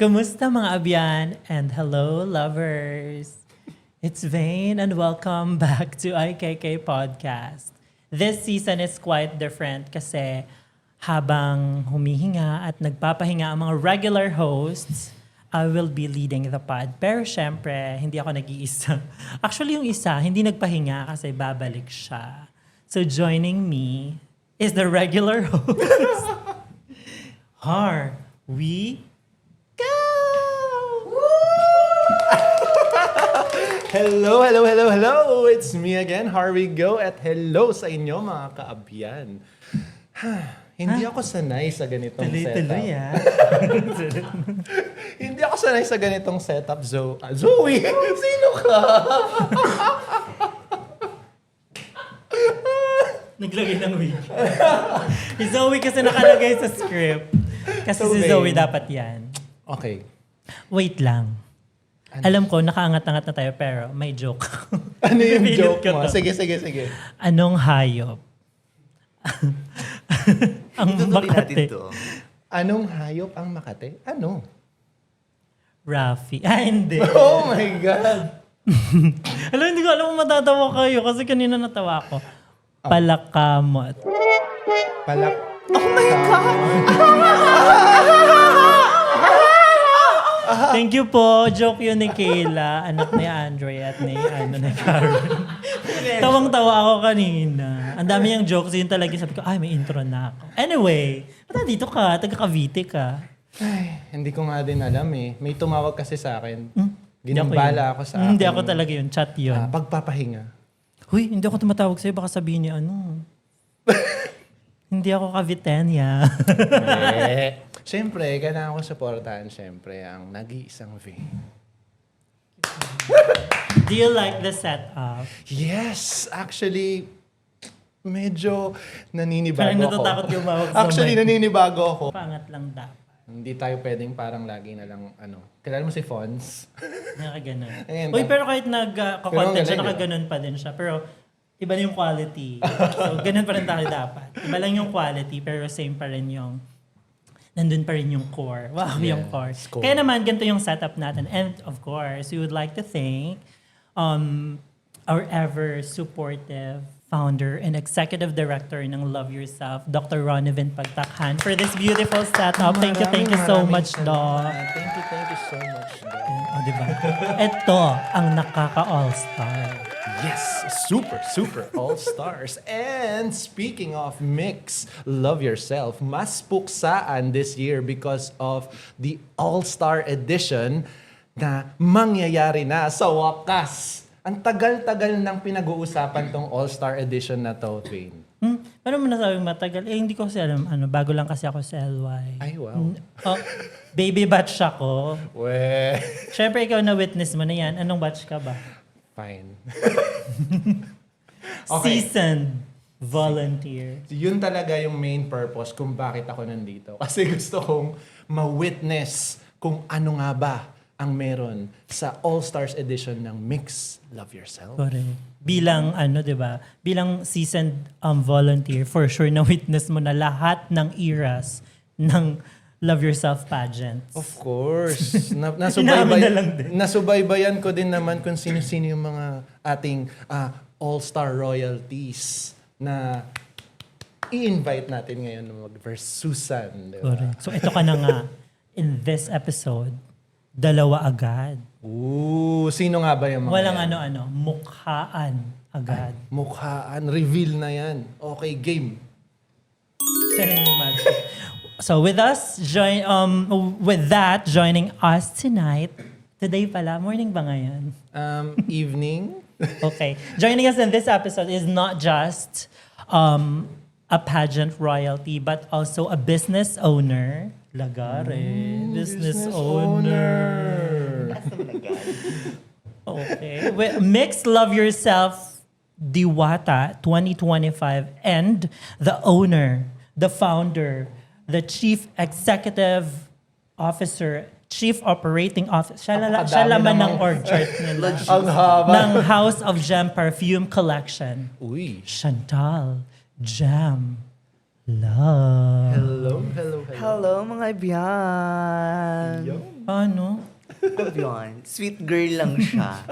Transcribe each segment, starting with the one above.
Kumusta mga abyan? And hello, lovers! It's Vane and welcome back to IKK Podcast. This season is quite different kasi habang humihinga at nagpapahinga ang mga regular hosts, I will be leading the pod. Pero syempre, hindi ako nag-iisa. Actually, yung isa, hindi nagpahinga kasi babalik siya. So joining me is the regular host. Har, we go! Hello! It's me again, Harvey Go, at hello sa inyo mga kaabyan. Hindi ako sanay sa ganitong setup. Tuloy-tuloy Hindi ako sanay sa ganitong setup, Zoe! Sino ka? Naglagay ng wig. Si Zoe kasi nakalagay sa script. Kasi So, si babe. Zoe dapat yan. Okay. Wait lang. Alam ko, nakaangat-angat na tayo pero may joke. Ano yung Pipilit joke ko mo? to. Sige. Anong hayop? Ang Makati. Anong hayop ang Makati? Ano? Rafi. Hindi. Oh my God! Alam, hindi ko alam kung matatawa kayo kasi kanina natawa ako. Palakamot. Oh my God! Thank you po. Joke yun ni Kayla, anak ni Andre at ni Karen. Tawang-tawa ako kanina. Ang dami niyang jokes yun talaga. Sabi ko, may intro na ako. Anyway, ba't dito ka? Taga-Cavite ka. Ay, hindi ko nga din alam eh. May tumawag kasi sa akin. Hindi ako Ginimbala yun. ako sa Hindi akin. ako talaga yun. Chat yun. Pagpapahinga. Huy, hindi ako tumatawag sa'yo. Baka sabihin niya, hindi ako Cavitenia. Siyempre, kailangan ko supportahan siyempre ang nag-iisang Vane. Do you like the setup? Yes! Actually, medyo naninibago Parang ako. natatakot yung mawag sa Actually, mic. naninibago ako. Pangat lang dapat. Hindi tayo pwedeng parang lagi na lang, kilala mo si Fonz? Nakaganon. Ayan, Uy, pero kahit Pero nag-content siya, ang galing, nakaganon pa din siya. Pero iba na yung quality. So, ganun pa rin tayo dapat. Iba lang yung quality, pero same pa rin yung nandun pa rin yung core. Wow, yung core. core. Kaya naman, ganito yung setup natin. And of course, we would like to thank our ever supportive founder and executive director ng Love Yourself, Dr. Ronivin Pagtakhan, for this beautiful setup. Thank you so much, Doc. Thank you so much, Doc. O, diba? Ito ang nakaka-all-star. Yes, super all-stars. And speaking of mix, Love Yourself, mas puksaan this year because of the all-star edition na mangyayari na sa wakas. Ang tagal-tagal nang pinag-uusapan tong all-star edition na to, Vane. Paano mo nasabing matagal? Hindi ko kasi alam. Bago lang kasi ako sa LY. Ay, wow. Baby batch ako. We. Siyempre, ikaw na-witness mo na yan. Anong batch ka ba? Fine. Seasoned volunteer. Yun talaga yung main purpose kung bakit ako nandito. Kasi gusto kong ma-witness kung ano nga ba ang meron sa All-Stars edition ng Mix Love Yourself. Correct. Bilang, diba? Bilang seasoned volunteer, for sure na-witness mo na lahat ng eras ng Love Yourself pageants. Of course. Inamin na lang din. Nasubaybayan ko din naman kung sino-sino yung mga ating All-Star royalties na i-invite natin ngayon na mag-versusan. Diba? Correct. So ito ka na nga. In this episode, dalawa agad. Ooh, sino nga ba yung mga Walang yan? mukhaan agad. Mukhaan, reveal na yan. Okay, game. So with us, joining us tonight, today pala, morning ba ngayon? Evening. Okay. Joining us in this episode is not just a pageant royalty, but also a business owner. Lagare. Business owner. Okay. Mix Love Yourself Diwata 2025 and the owner, the founder, the chief executive officer, chief operating officer. Siya laman ng org chart nila. Ang haba. ng House of Gem Perfume Collection. Uy. Chantal Gem Love. Hello. Hello mga ibiyan! Ano? Yun. Sweet girl lang siya.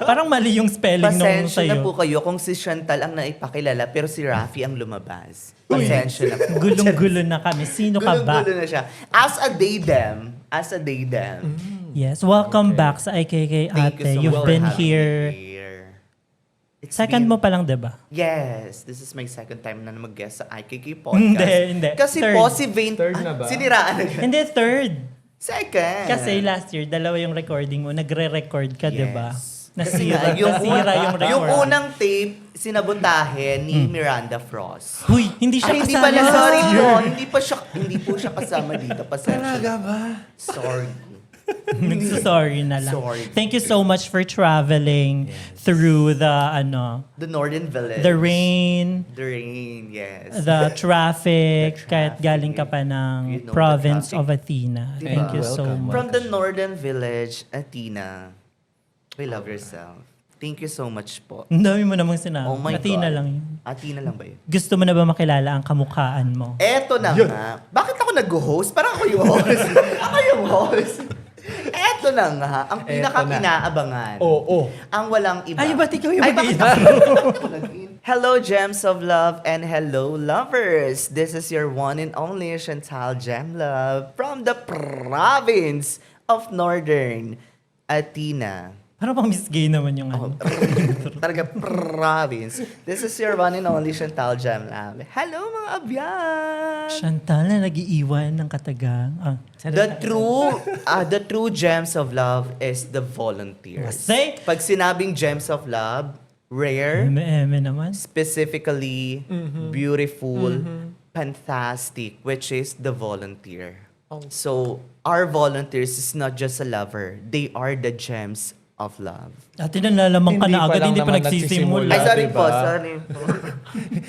Parang mali yung spelling nung Pasensya na sa'yo. po kayo kung si Chantal ang naipakilala pero si Rafi ang lumabas. Pasensya na po. Gulong-gulo na kami. Sino ka ba? Gulo-gulo na siya. As a daydem. Yes, welcome back sa IKK Thank you Ate. so You've much been for having here. me here. It's Second been- mo pa lang, diba? Yes, this is my second time na mag-guest sa IKK podcast. Hindi. Kasi Third. po si Vane, Third na ba? siniraan agad. Hindi, third. Second. Kasi last year, dalawa yung recording mo. Nagre-record ka, Yes. diba? Kasi Nasira, nga, nasira yung record. Yung unang tape, sinabuntahin ni Miranda Frost. Huy, hindi siya Ay, hindi kasama. pala, sorry po. Hindi po siya kasama dito. Pasensya. Talaga ba? Sorry. Nagsasorry na lang. Sorry. Thank you so much for traveling through the, The Northern Village. the rain, The rain, yes. the traffic, The kahit traffic. galing ka pa ng You know, province the of traffic. Athena. Diba? Thank you so Welcome. much. From the Northern Village, Athena. We love yourself. Thank you so much po. Ang dami mo namang sinabi. Oh my Athena God. lang yun. Athena lang ba yun? Gusto mo na ba makilala ang kamukhaan mo? Eto na nga. Bakit ako nag-host? Parang ako yung host. Ako yung host. Eto na nga. Ang Eto pinaka-inaabangan. Oo. Ang walang iba. Ay, ba't ikaw yung Ay, bakit mag-iina? ako nag-in? Hello, Gems of Love, and hello, lovers. This is your one and only Chantal Gem Love from the province of Northern Athena. Parang pang Miss Gay naman yung ano. Talaga province. This is your one and only Chantal Gem Love. Hello, mga abyan! Chantal na nag-iiwan ng katagang. The true gems of love is the volunteers. Say! Pag sinabing gems of love, rare, Eme naman. specifically beautiful, fantastic, which is the volunteer. So, our volunteers is not just a lover. They are the gems of love. Dati nalalamang ka Hindi na pa agad, lang hindi pa naman nagsisimula. Ay, sorry diba? po, sorry po.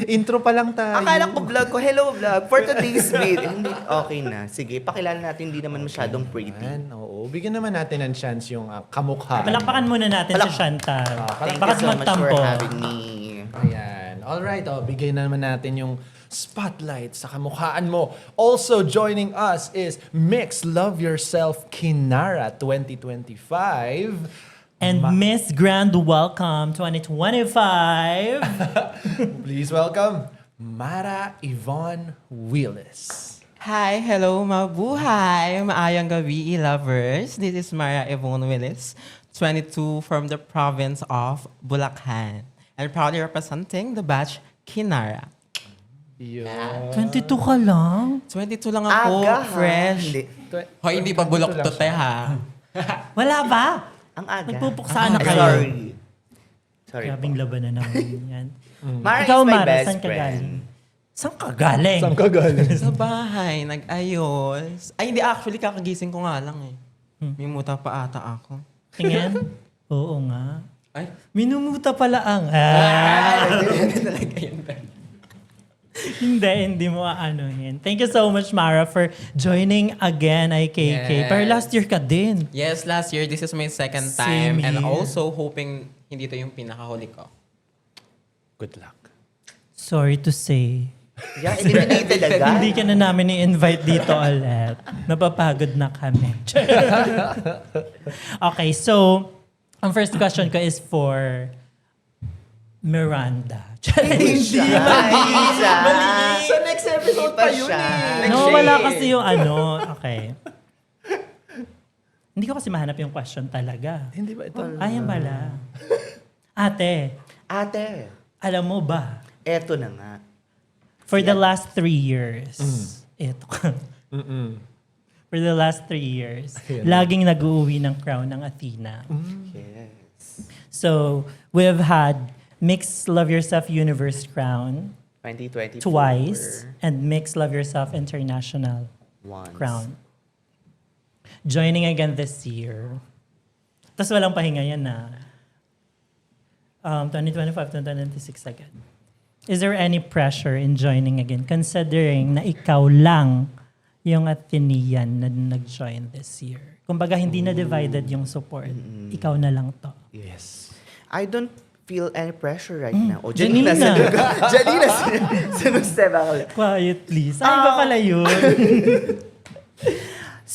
Intro pa lang tayo. Akala ko vlog ko, hello vlog, for today's video. Hindi, okay na. Sige, pakilala natin, hindi naman masyadong pretty. Ayan, oo. Bigyan naman natin ng chance yung kamukha. Palakpakan muna natin si Chantal. Thank Baka you so much for magtampo. having me. Ayan. Alright, bigyan naman natin yung spotlight sa kamukhaan mo. Also joining us is Mix Love Yourself Kinara 2025. And Miss Grand Welcome 2025. Please welcome Mara Yvonne Willis. Hi, hello, mabuhay! Maayong gabi, lovers. This is Mara Yvonne Willis, 22 from the province of Bulacan, and proudly representing the batch Kinara. Yeah. 22 ka lang? 22 lang ako, Aga, ha? fresh. Hindi. Hoy, hindi pa bulok to, te, ha? Wala ba? Ang aga. Nagpupuksa na Ay, kayo. sorry. Sorry Grabing po. laban na naman yan. Mara Ikaw, is my Mara, best saan ka friend. galing? Saan ka galing? Saan ka galing? Sa bahay, nag-ayos. Ay, hindi, actually, kakagising ko nga lang, eh. May muta pa ata ako. Tingin? Oo nga. Ay, Minumuta pala ang... talaga yun. hindi mo aanuhin. Thank you so much, Mara, for joining again, IKK. Yes. Pero last year ka din. Yes, last year, this is my second Same time. And here. also, hoping hindi to yung pinakahuli ko. Good luck. Sorry to say. Yeah, eliminated agad. Hindi ka na namin i-invite dito ulit. Napapagod na kami. Okay, so, ang first question ko is for Miranda. Hindi siya. Hindi siya. Sa next episode pa yun eh. No, wala kasi yung ano. Okay. Hindi ko kasi mahanap yung question talaga. Hindi ba ito? Ayan pala. Ate, Ate, alam mo ba, eto na nga. for the last 3 years, ito ka. For the last 3 years, Ayan. laging nag-uuwi ng crown ng Athena. Yes. So, we've had Mix Love Yourself Universe crown 2024. twice and Mix Love Yourself International Once. crown. Joining again this year. Tapos walang pahinga yan na 2025 to 2026 again. Is there any pressure in joining again considering na ikaw lang yung Athenian na nag-join this year? Kumbaga hindi na divided yung support. Ikaw na lang to. Yes. I don't feel any pressure right now. Oh, Janina. Janina, sinustep ako. Quiet please. Ay, ba pala yun?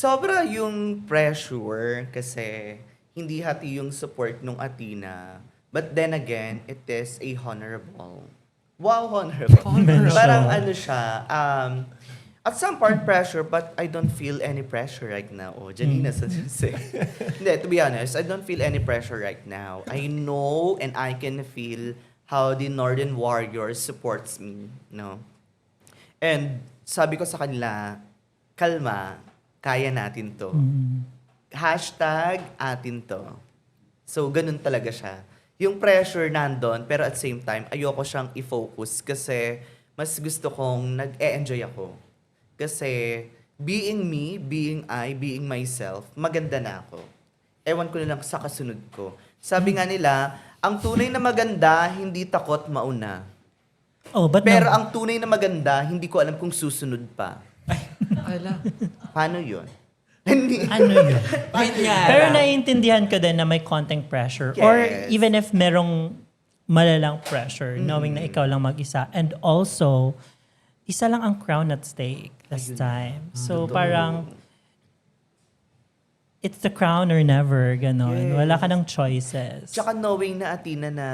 Sobra yung pressure kasi hindi hati yung support nung Athena. But then again, it is a honorable. Wow, honorable. Mention. Parang ano siya, at some part pressure, but I don't feel any pressure right now. Oh, Janina sa Hindi, to be honest, I don't feel any pressure right now. I know and I can feel how the Northern Warriors supports me, no? And sabi ko sa kanila, kalma, kaya natin to. Hashtag atin to. So, ganun talaga siya. Yung pressure nandun, pero at same time, ayoko siyang i-focus kasi mas gusto kong nag-e-enjoy ako. Kasi being me, being I, being myself, maganda na ako. Ewan ko na lang sa kasunod ko. Sabi nga nila, ang tunay na maganda, hindi takot mauna. Oh, but Pero ang tunay na maganda, hindi ko alam kung susunod pa. Ala. Paano yun? Hindi. ano yun? Yun nga Pero lang. naiintindihan ko din na may konting pressure. Or Yes. even if merong malalang pressure, knowing na ikaw lang mag-isa. And also, isa lang ang crown at stake this time. So parang, it's the crown or never, ganon. Yes. Wala ka ng choices. Tsaka knowing na Athena na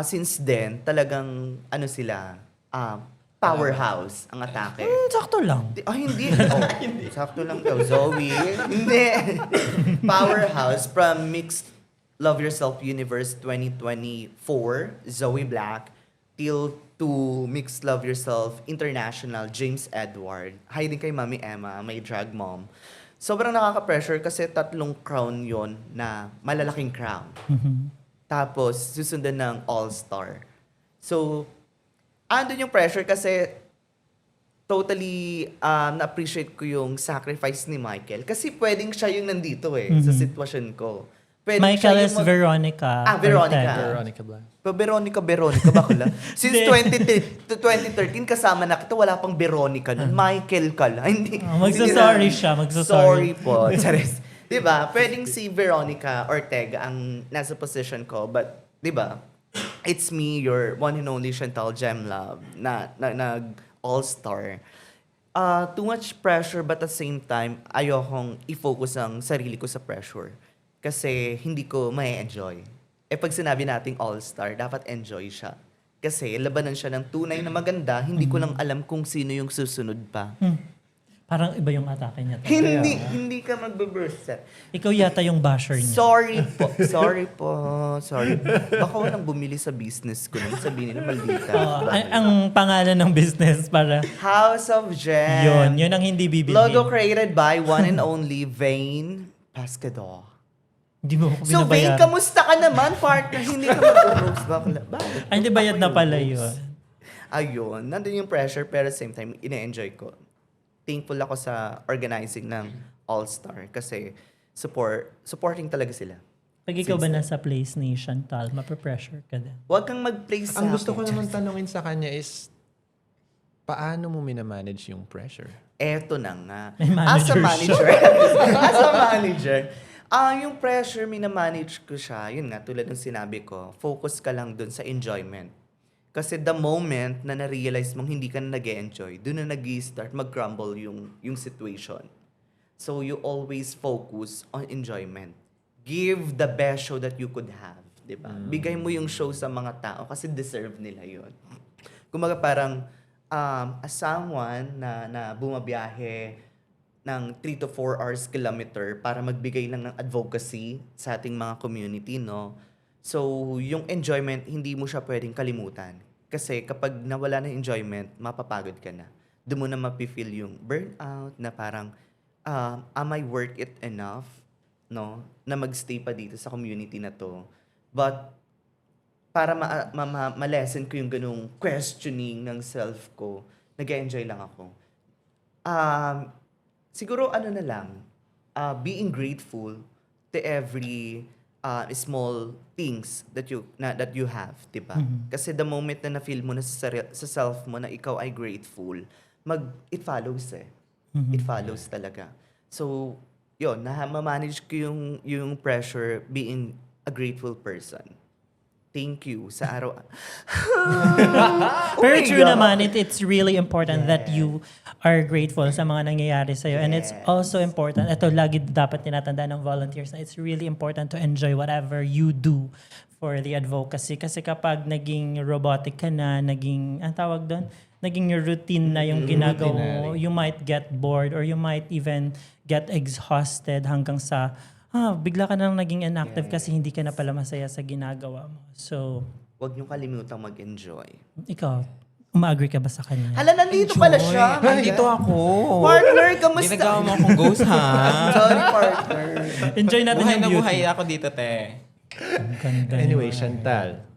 since then, talagang ano sila, powerhouse ang atake. Sakto lang. Hindi. Oh, sakto lang daw. Zoe. Hindi. Powerhouse from Mixed Love Yourself Universe 2024, Zoe Black, till to Mixed Love Yourself International, James Edward. Hi din kay Mami Emma, may drag mom. Sobrang nakaka-pressure kasi 3 crown yon na malalaking crown. Tapos, susundan ng All-Star. So, andun yung pressure kasi totally na-appreciate ko yung sacrifice ni Michael. Kasi pwedeng siya yung nandito sa sitwasyon ko. Pwedeng Michael siya is yung Veronica. Veronica. Ortega. Veronica Blanc. Pa Veronica ba kala? Since 2013 kasama na kita, wala pang Veronica nun. Michael ka lang. Hindi. Magsasorry hindi na- siya, magsasorry. Sorry po. Charis. Diba? Pwedeng si Veronica Ortega ang nasa position ko. But, diba? It's me, your one and only Chantal Gemlove na all-star. Too much pressure but at the same time, ayokong i-focus ang sarili ko sa pressure. Kasi hindi ko may enjoy. Pag sinabi nating all-star, dapat enjoy siya. Kasi labanan siya ng tunay na maganda, hindi ko lang alam kung sino yung susunod pa. Parang iba yung atake niya. Hindi ka magbe-burst. Ikaw yata yung basher niya. Sorry. Baka walang bumili sa business ko nung sabihin nila maldita. Ang pangalan ng business para House of Gem. yun ang hindi bibilhin. Logo created by one and only Vane Pascador. Hindi mo ako So Vane, binabayaran. kamusta ka naman, partner? Hindi ka mag-roast. Bakit? Ay, hindi bayad na Ako yung pala roast. yun. Ayun, nandun yung pressure pero same time, ine-enjoy ko. Thankful ako sa organizing ng All-Star kasi supporting talaga sila. Pag ikaw ba nasa Place Nation, Tal, mapapressure ka din. Huwag kang mag-place sa Ang gusto ko akin. naman tanungin sa kanya is, paano mo minamanage yung pressure? Eto na nga. May As a manager manager, yung pressure, minamanage ko siya. Yun nga, tulad ng sinabi ko, focus ka lang dun sa enjoyment. Kasi the moment na na-realize mong hindi ka na nag-enjoy, dun na nag-start mag-crumble yung situation. So you always focus on enjoyment. Give the best show that you could have. Diba? Bigay mo yung show sa mga tao kasi deserve nila yun. Kumaga parang, as someone na bumabiyahe ng 3 to 4 hours kilometer para magbigay lang ng advocacy sa ating mga community, no? So, yung enjoyment, hindi mo siya pwedeng kalimutan. Kasi kapag nawala ng enjoyment, mapapagod ka na. Doon mo na mapifeel yung burnout na parang, am I worth it enough, no? Na magstay pa dito sa community na to. But, para ma-lessen ko yung ganung questioning ng self ko, nag-enjoy lang ako. Siguro ano na lang, being grateful to every small things that you have, 'di ba? Kasi the moment na na-feel mo na sa self mo na ikaw ay grateful, it follows It follows talaga. So, yun, ma-manage ko yung pressure being a grateful person. thank you sa araw. Pero my true God. naman, it's really important that you are grateful sa mga nangyayari sa'yo. And it's also important, ito lagi dapat tinatandaan ng volunteers na it's really important to enjoy whatever you do for the advocacy. Kasi kapag naging robotic ka na, naging, ang tawag doon? Naging routine na yung ginagawa mo, you might get bored or you might even get exhausted hanggang sa, bigla ka nang naging inactive kasi hindi ka na pala masaya sa ginagawa mo. So, Huwag niyong kalimutang mag-enjoy. ikaw, uma-agree ka ba sa kanya? Hala, nandito pala siya. Nandito ako. Partner, kamusta? Ginagawa mo akong ghost, ha? Sorry, partner. Enjoy natin Buhay yung na beauty. buhay ako dito, te. Ang ganda Anyway, naman. Chantal.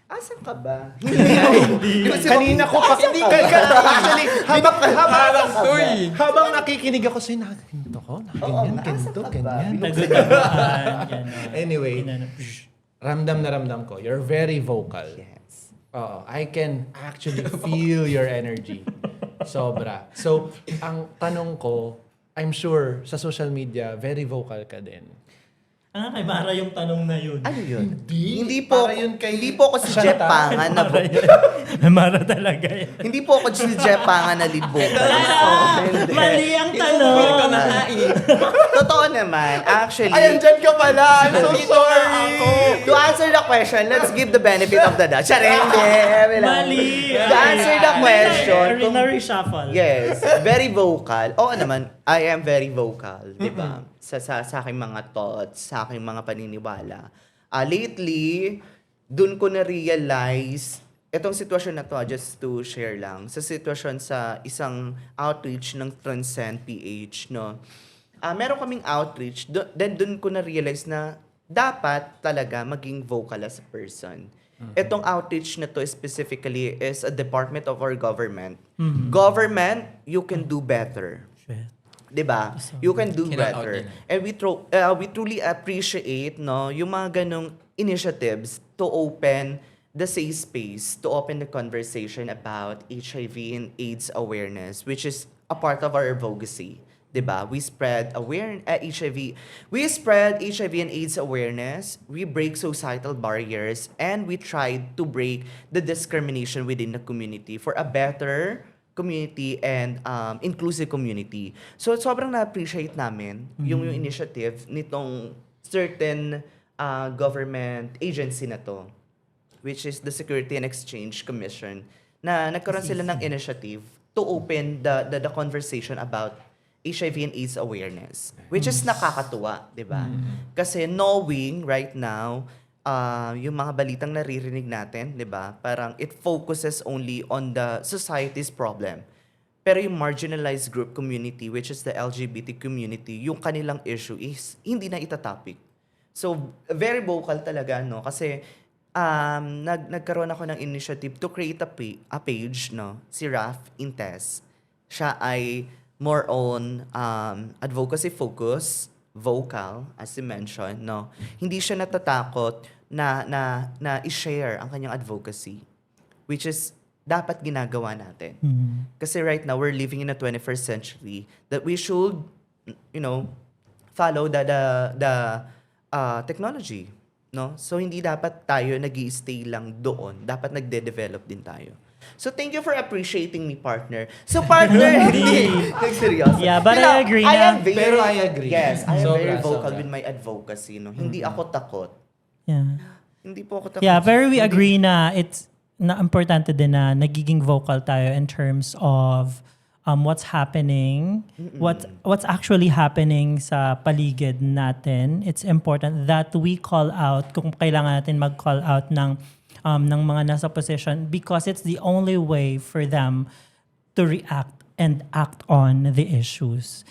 Asan ka ba? Kanina ko pa. Actually, habang nakikinig ako sa'yo, nakaganto ko. Ganto, ganyan. Tagudamaan, gano'n. Anyway, ramdam na ramdam ko. You're very vocal. Yes. Oo, I can actually feel your energy. Sobra. So, ang tanong ko, I'm sure sa social media, very vocal ka din. Kay Mara yung tanong na yun. Ano yun? Hindi. po, Para yun kay hindi po ako si Jeff Chantal. Pangan na Mara talaga yan. hindi po ako si Jeff Pangan na lead vocal. Mali ang Ikaw tanong. na hain. Totoo naman, actually. Dyan ka pala! I'm so sorry! To answer the question, let's give the benefit of the doubt. Sorry, hindi. Mali. To answer the question, kung- Na-reshuffle. yes, very vocal. Oo naman, I am very vocal, di ba? Sa aking mga thoughts, sa aking mga paniniwala. Lately, dun ko na-realize, itong sitwasyon na to, just to share lang, sa sitwasyon sa isang outreach ng Transcend PH, no? Meron kaming outreach, then dun ko na-realize na dapat talaga maging vocal as a person. Itong outreach na to specifically is a department of our government. Government, you can do better. Shit. 'Di ba? You can do Cannot better. out And we truly appreciate no yung mga ganong initiatives to open the safe space, to open the conversation about HIV and AIDS awareness, which is a part of our advocacy. 'Di ba? We spread HIV. We spread HIV and AIDS awareness. We break societal barriers, and we tried to break the discrimination within the community for a better community and inclusive community. So sobrang na-appreciate namin yung initiative nitong certain government agency na to, which is the Security and Exchange Commission, na nagkaroon sila ng initiative to open the conversation about HIV and AIDS awareness, which is nakakatuwa, di ba? Kasi knowing right now, yung mga balitang naririnig natin, di ba? Parang it focuses only on the society's problem. Pero yung marginalized group community, which is the LGBT community, yung kanilang issue is hindi na itatopic. So, very vocal talaga, no? Kasi nagkaroon ako ng initiative to create a page, no? Si Raf Intes. Siya ay more on advocacy focus, vocal, as you mentioned, no? Hindi siya natatakot na i-share ang kanyang advocacy, which is dapat ginagawa natin. Kasi right now, we're living in the 21st century that we should, follow the technology, no? So, hindi dapat tayo nag-i-stay lang doon. Dapat nagde-develop din tayo. So, thank you for appreciating me, partner. So, partner, hindi. Seryoso. Yeah, but I agree na. Pero I agree. Yes, I am Sobra, very vocal sobra. with my advocacy, no? Hindi ako takot. Yeah. Hindi po ako takot. Yeah, pero we agree na it's na importante din na nagiging vocal tayo in terms of what's happening, what's actually happening sa paligid natin. It's important that we call out kung kailangan natin mag-call out ng mga nasa position because it's the only way for them to react and act on the issues.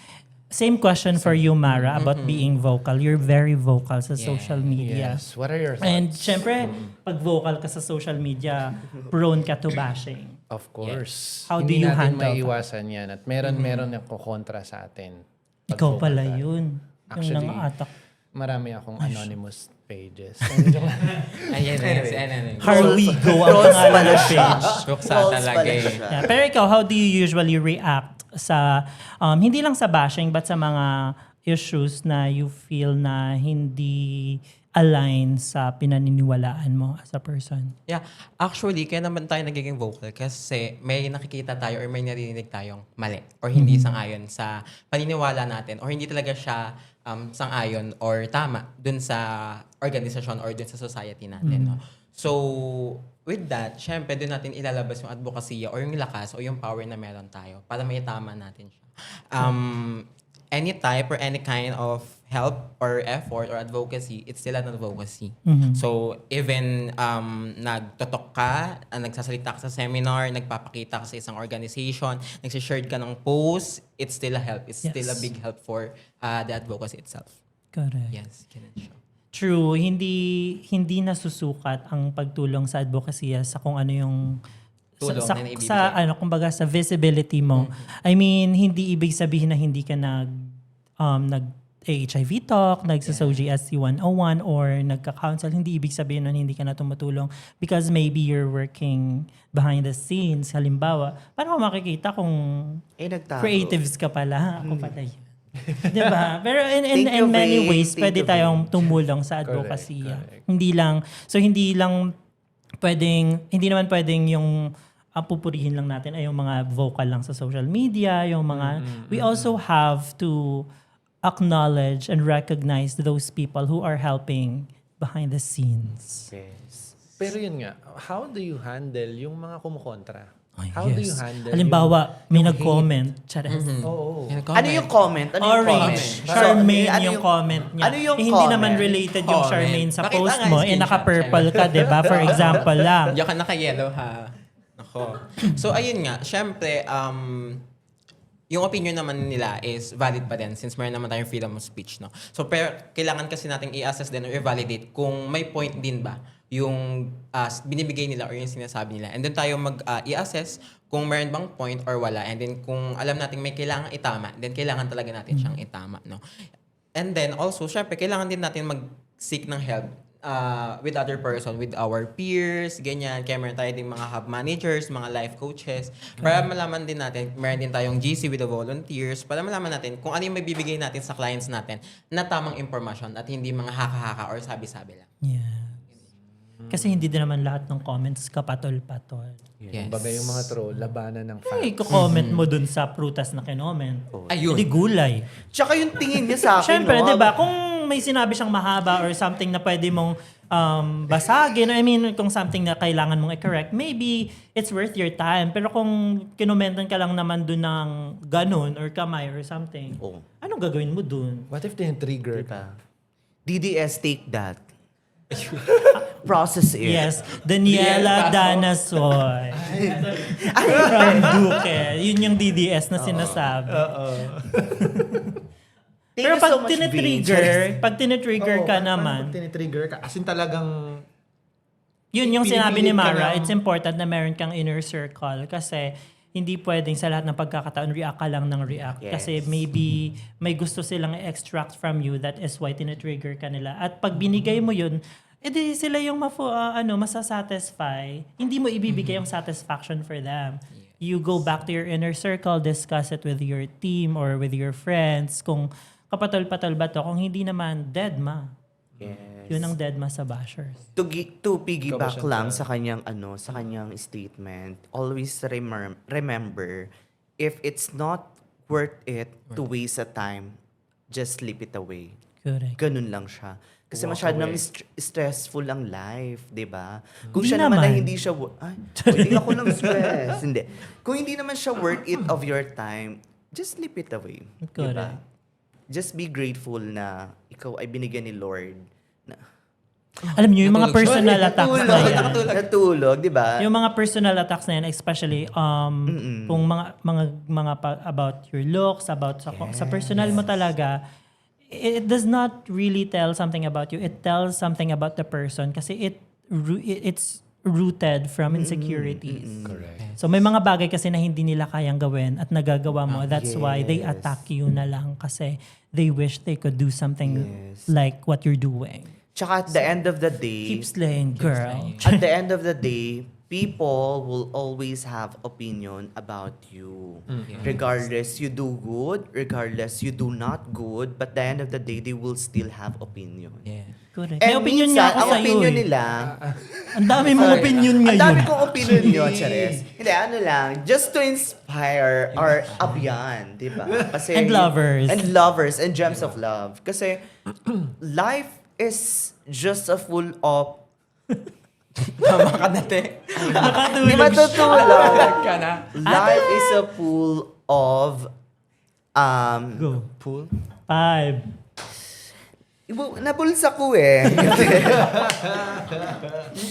Same question for you, Mara, about being vocal. You're very vocal sa social media. Yes. What are your thoughts? And syempre, pag vocal ka sa social media, prone ka to bashing. Of course. How do Hindi you natin handle that? maiwasan yan. At meron yung kukontra sa atin. Pag Ikaw vocal pala tayo. yun. Actually, yung nang-attack. Marami akong anonymous pages. Ayan, Harwigo ang Trolls pangalan pala ng siya. page. Buksa Trolls talaga pala eh. siya. Yeah. Pero ikaw, how do you usually react sa, hindi lang sa bashing, but sa mga issues na you feel na hindi align sa pinaniniwalaan mo as a person? Yeah, actually, kaya naman tayo nagiging vocal kasi may nakikita tayo or may narinig tayong mali or hindi sang-ayon sa paniniwala natin or hindi talaga siya sang-ayon or tama dun sa organisasyon or dun sa society natin. No? So, with that, syempre, dun natin ilalabas yung advokasya or yung lakas o yung power na meron tayo para maitama natin siya. Any type or any kind of help or effort or advocacy, it's still an advocacy. So, even nagtotok ka, nagsasalita ka sa seminar, nagpapakita ka sa isang organization, nagsishare ka ng post, it's still a help. It's still a big help for the advocacy itself. Correct. Yes, ganun siya. True, hindi nasusukat ang pagtulong sa advocacy sa kung ano yung Tulong sa na naibibigay. kumbaga sa visibility mo. I mean, hindi ibig sabihin na hindi ka nag HIV talk, nagsa-SO GSC 101 or nagka-counsel, hindi ibig sabihin nun hindi ka na tumutulong because maybe you're working behind the scenes. Halimbawa, paano ko makikita kung Nagtago. creatives ka pala? Ako pala yun. Diba? Pero in Thank you, many Vane. ways, Thank pwede you, tayong tumulong sa advocacy. Correct. Hindi naman pwedeng yung pupurihin lang natin ay yung mga vocal lang sa social media, yung mga, we also have to acknowledge and recognize those people who are helping behind the scenes. Yes. Pero yun nga, how do you handle yung mga kumukontra? Ay, How do yes. you handle Halimbawa, may yung nag-comment. Chares. Oo. Ano yung comment? Ano yung comment? Orange. Charmaine Ano yung comment niya. Ano yung hindi comment? naman related yung Comment. Charmaine sa Bakit post nga mo. screenshot? Naka-purple ka, di ba? For example lang. Diyan ka naka-yellow ha. Ako. So, ayun nga. Syempre, yung opinion naman nila is valid pa din since meron naman tayong freedom of speech, no? So, pero kailangan kasi nating i-assess din or i-validate kung may point din ba yung binibigay nila or yung sinasabi nila. And then tayo i-assess kung meron bang point or wala. And then kung alam natin may kailangan itama, then kailangan talaga natin siyang itama, no? And then also, syempre, kailangan din natin mag-seek ng help with other person, with our peers, ganyan. Kaya meron tayo din mga hub managers, mga life coaches. Para malaman din natin, meron din tayong GC with the volunteers, para malaman natin kung ano yung may bibigay natin sa clients natin na tamang information at hindi mga haka-haka or sabi-sabi lang. Yeah. Kasi hindi din naman lahat ng comments kapatol-patol. Yes. Baga yung mga troll, labanan ng fans. Ay, comment mo dun sa prutas na kinoment. Ayun. Hindi gulay. Tsaka yung tingin niya sa akin, Siyempre, no? di ba? Kung may sinabi siyang mahaba or something na pwede mong basagin, I mean, kung something na kailangan mong i-correct, maybe it's worth your time. Pero kung kinomentan ka lang naman dun ng ganun or kamay or something, Oh. anong gagawin mo dun? What if they-trigger ka? DDS, take that. Process it. Yes, Daniela Danasoy. From Duque. Yun yung DDS na sinasabi. Thank Pero you pag so much, pag tinitrigger ka naman, Pag tinitrigger ka, as in talagang yun yung sinabi ni pinipilit ka Mara, ng- it's important na meron kang inner circle kasi hindi pwedeng sa lahat ng pagkakataon react ka lang ng react. Yes. Kasi maybe may gusto silang i-extract from you, that is why tinitrigger ka nila. At pag binigay mo yun, edi sila yung masasatisfy. Hindi mo ibibigay yung satisfaction for them. You go back to your inner circle, discuss it with your team or with your friends. Kung kapatol-patol ba to, kung hindi naman, dead ma. Yes. Yun ang dead ma sa bashers. To piggyback Ikaw ba, lang Chantal? sa kanyang statement, always remember, if it's not worth it to waste a time, just slip it away. Correct. Ganun lang siya. Kasi Walk masyadong away. stressful ang life, di ba? Kung Hindi siya naman na naman. hindi siya... hindi ako lang stress. Hindi. Kung hindi naman siya worth it of your time, just slip it away. Di ba? Correct. Just be grateful na ikaw ay binigyan ni Lord. Na, Alam niyo, yung mga Natulog siya. personal attacks na yan, Natulog, di ba? yung mga personal attacks na yan, especially kung mga about your looks, about sa personal mo talaga, it does not really tell something about you. It tells something about the person kasi it's rooted from insecurities. Correct. So may mga bagay kasi na hindi nila kayang gawin at nagagawa mo. That's why they yes. attack you na lang kasi they wish they could do something Yes. like what you're doing. Tsaka at the end of the day, Keep slaying, girl. at the end of the day, people will always have opinion about you. Regardless you do good, regardless you do not good, but at the end of the day, they will still have opinion. Yeah. Correct. And May opinion minsan, nga ako ang sa'yo opinion eh. nila, Ang dami mong opinion ang ngayon. dami kong opinion yun, Charis. Hindi, ano lang, just to inspire our abyan, di ba? Kasi, And lovers. And lovers, and gems of love. Kasi, life is just a full of Tama ka dati. Di matutulog. ka na. Life is a pool of Go. Pool? 5. Nabulsa ko eh.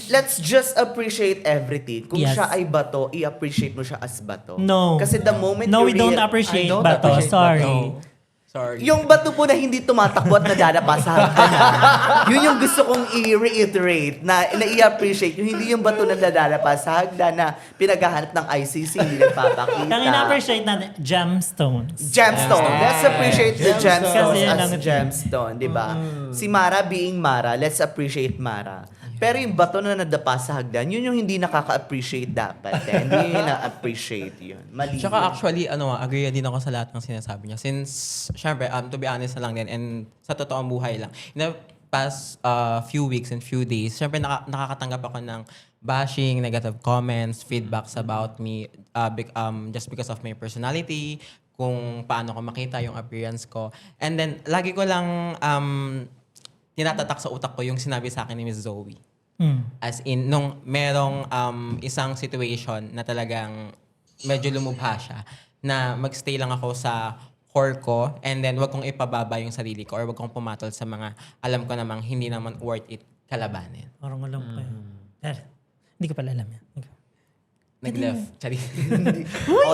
Let's just appreciate everything. Kung Yes. siya ay bato, i-appreciate mo siya as bato. No. Kasi the moment No, we you don't real- appreciate I don't bato. appreciate Sorry. bato. Sorry. Yung bato po na hindi tumatakbo at nadadapa sa hagdanan. Yun yung gusto kong i-reiterate na i-appreciate. Yung hindi yung bato na nadadapa sa hagdan na pinaghahanap ng ICC, hindi nagpapakita. Ang ina-appreciate natin, gemstones. Gemstone. Let's appreciate the gemstone Kasi yan as ang- gemstone, di ba? Si Mara being Mara, let's appreciate Mara. Pero yung bato na nadapa sa hagdan, yun yung hindi nakaka-appreciate dapat. Hindi yun na-appreciate yun. Mali. Tsaka actually, agree din ako sa lahat ng sinasabi niya. Since, syempre, to be honest na lang din, and sa totoong buhay lang, in the past few weeks and few days, syempre nakakatanggap ako ng bashing, negative comments, feedbacks about me, just because of my personality, kung paano ko makita yung appearance ko. And then, lagi ko lang tinatatak sa utak ko yung sinabi sa akin ni Miss Zoe. As in, nung merong isang situation na talagang medyo lumubha siya, na magstay lang ako sa core ko and then wag kong ipababa yung sarili ko or wag kong pumatol sa mga alam ko namang hindi naman worth it kalabanin. Parang alam ko yun. Hindi ko pala alam yan. Nag-left. Sorry.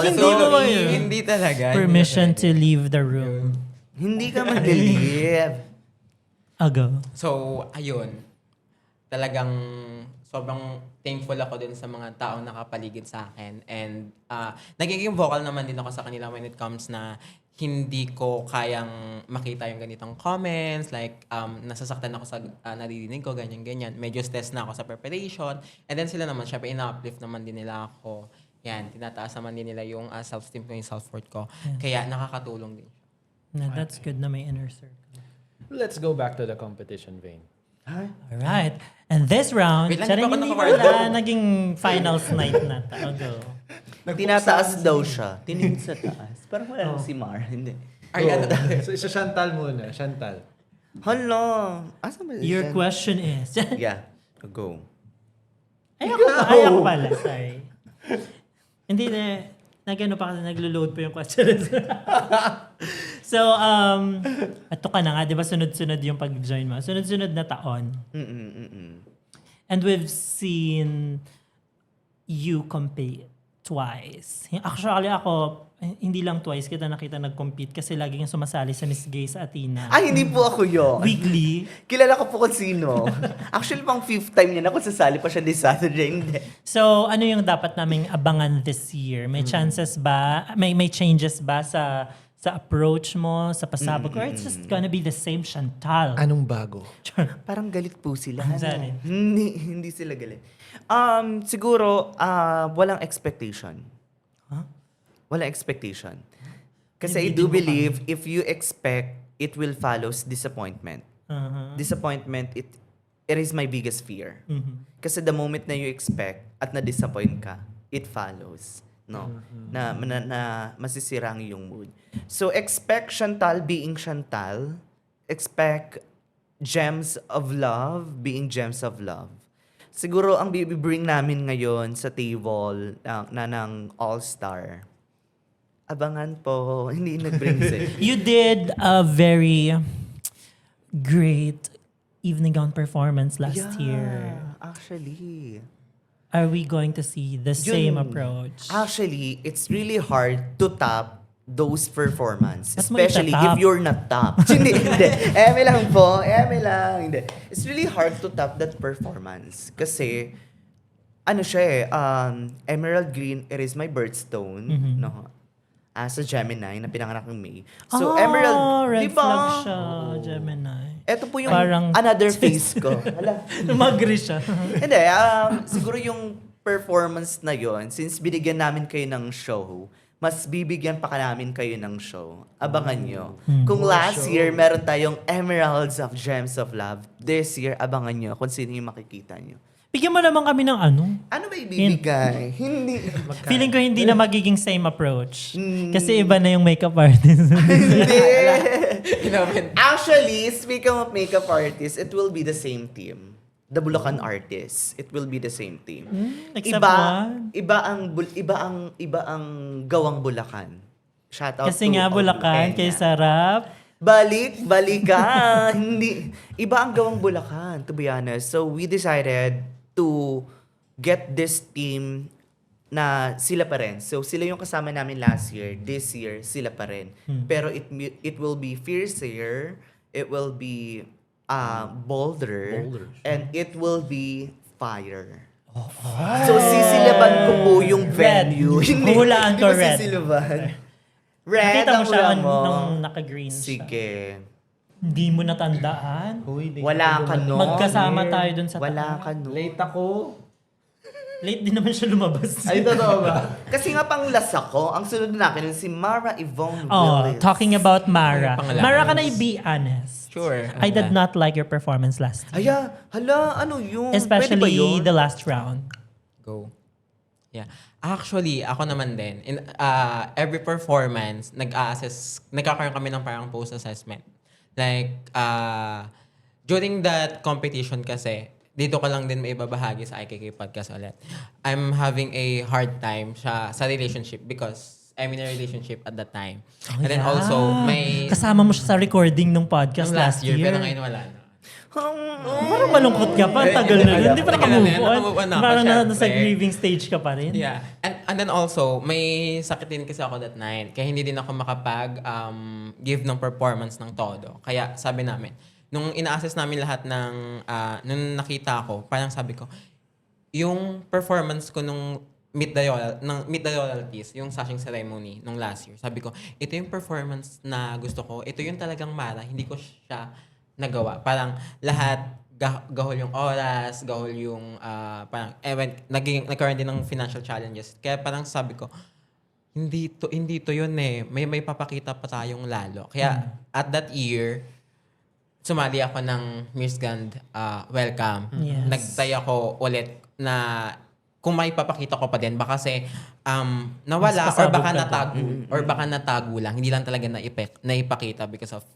hindi mo yun. Hindi talaga. Permission to leave the room. Hindi ka mag-believe. Ago. So, ayun. Talagang sobrang thankful ako dun sa mga taong nakapaligid sa akin. And nagiging vocal naman din ako sa kanila when it comes na hindi ko kayang makita yung ganitong comments. Like, nasasaktan ako sa naririnig ko, ganyan-ganyan. Medyo stress na ako sa preparation. And then sila naman, syempre, ina-uplift naman din nila ako. Yan, tinataas naman din nila yung self-esteem ko, yung self-worth ko. Kaya nakakatulong din siya. That's good na may inner circle. Let's go back to the competition, Vane. Alright. And this round, Wait lang, charing di pa ako hindi naka-word. wala naging finals night na Ago. Tinataas daw siya. Tingin sa taas. Parang wala lang si Mara. Hindi. Ay, ano So, isa Chantal muna. Chantal. Hello. Asa ba Your siya? question is... Yeah. Go. Ayaw pala, sorry. Hindi na... Nagano pa kasi naglo-load pa yung question. So, ito ka na nga, di ba sunod-sunod yung pag-join mo? Sunod-sunod na taon. And we've seen you compete twice. Actually, ako, hindi lang twice kita nakita nag-compete kasi lagi kang sumasali sa Miss Gay sa Athena. Ay, hindi po ako yun. Weekly. Kilala ko po kung sino. Actually, pang 5th time niya na kung sasali pa siya this Saturday. Hindi. So, ano yung dapat naming abangan this year? May chances ba? May changes ba sa approach mo, sa pasabog? Or it's just gonna be the same Chantal? Anong bago? Parang galit po sila. Sorry. Hindi sila galit. Siguro, walang expectation. Walang expectation. Kasi I do believe if you expect, it will follow disappointment. Disappointment, it is my biggest fear. Kasi the moment na you expect at na-disappoint ka, it follows. No? Na masisira ang iyong mood. So expect Chantal being Chantal. Expect gems of love being gems of love. Siguro ang bibring namin ngayon sa table ng All-Star. Abangan po. Hindi nag-bring sa'yo. You did a very great evening gown performance last year. Actually. Are we going to see the same approach? Actually, it's really hard to top those performance. Ba't mo Especially itatap? if you're not top. Hindi. Eme lang po. Eme lang. Hindi. It's really hard to top that performance. Kasi, ano siya eh, emerald green, it is my birthstone. No? As a Gemini na pinanganak ng May. So, emerald, red di ba? flag siya, Gemini. Ito po yung Parang- another face ko. Hala. Lumagri siya. Hindi, siguro yung performance na yon, since binigyan namin kayo ng show, mas bibigyan pa ka namin kayo ng show. Abangan nyo. Kung last year, meron tayong Emeralds of Gems of Love. This year, abangan nyo kung sino yung makikita nyo. Bigyan mo naman kami ng ano. Ano ba ibibigay? Hindi. Feeling ko hindi na magiging same approach. Kasi iba na yung makeup artist. Hindi. Inamin. Actually, speaking of makeup artists, it will be the same team. The Bulacan artists. It will be the same team. Except one. Iba ang gawang Bulacan. Shout out Kasi to nga all Bulacan, Kenya. kay sarap. Balikan. Hindi. Iba ang gawang Bulacan, to be honest. So, we decided to get this team na sila pa rin. So, sila yung kasama namin last year. This year, sila pa rin. Pero it will be fiercer. It will be bolder. And it will be fire. So, sisilaban ko po yung venue. Red. Huhulaan ko Hindi red. sisilaban. Red Nakita mo ang siya hula mo. nung naka-green siya. Sige. Hindi mo natandaan. Wala ka nun. Magkasama tayo dun sa Wala taas. ka nun. Late ako. Late din naman siya lumabas. Ay, totoo ba? Kasi nga pang last ako, ang sunod na akin si Mara Yvonne Oh, Willis. talking about Mara. Pangalawas. Mara, can I be honest? Sure. I did not like your performance last year. Hala, ano yun? Pwede ba Especially yun? the last round. Go. Yeah. Actually, ako naman din. In every performance, nagkakaroon kami ng parang post-assessment. Like, during that competition kasi, dito ko lang din may ibabahagi sa IKK Podcast ulit. I'm having a hard time sa relationship because I'm in a relationship at that time. And then also, may... Kasama mo siya sa recording ng podcast Nung last year. pero ngayon wala na. Parang malungkot ka pa. Tagal na rin. Hindi pa Tagal na nakamove rin. on. Nakamove on na ako, Parang nasa syempre. grieving stage ka pa rin. Yeah. And then also, may sakit din kasi ako that night. Kaya hindi din ako makapag give ng performance ng todo. Kaya sabi namin, nung ina-assess namin lahat ng, nung nakita ko, parang sabi ko, yung performance ko nung Meet the Royalties, yung sashing ceremony nung last year, sabi ko, ito yung performance na gusto ko. Ito yung talagang Mara. Hindi ko siya nagawa. Parang lahat, gahol yung oras, gahol yung, parang, nagkaroon din ng financial challenges. Kaya parang sabi ko, hindi to yun eh. May papakita pa tayong lalo. Kaya, at that year, sumali ako ng Miss Grand Welcome. Yes. Nagtaya ko ulit na kung may papakita ko pa din, baka kasi nawala Mas or pasabog baka ka natago. Or baka natago lang. Hindi lang talaga naipakita because of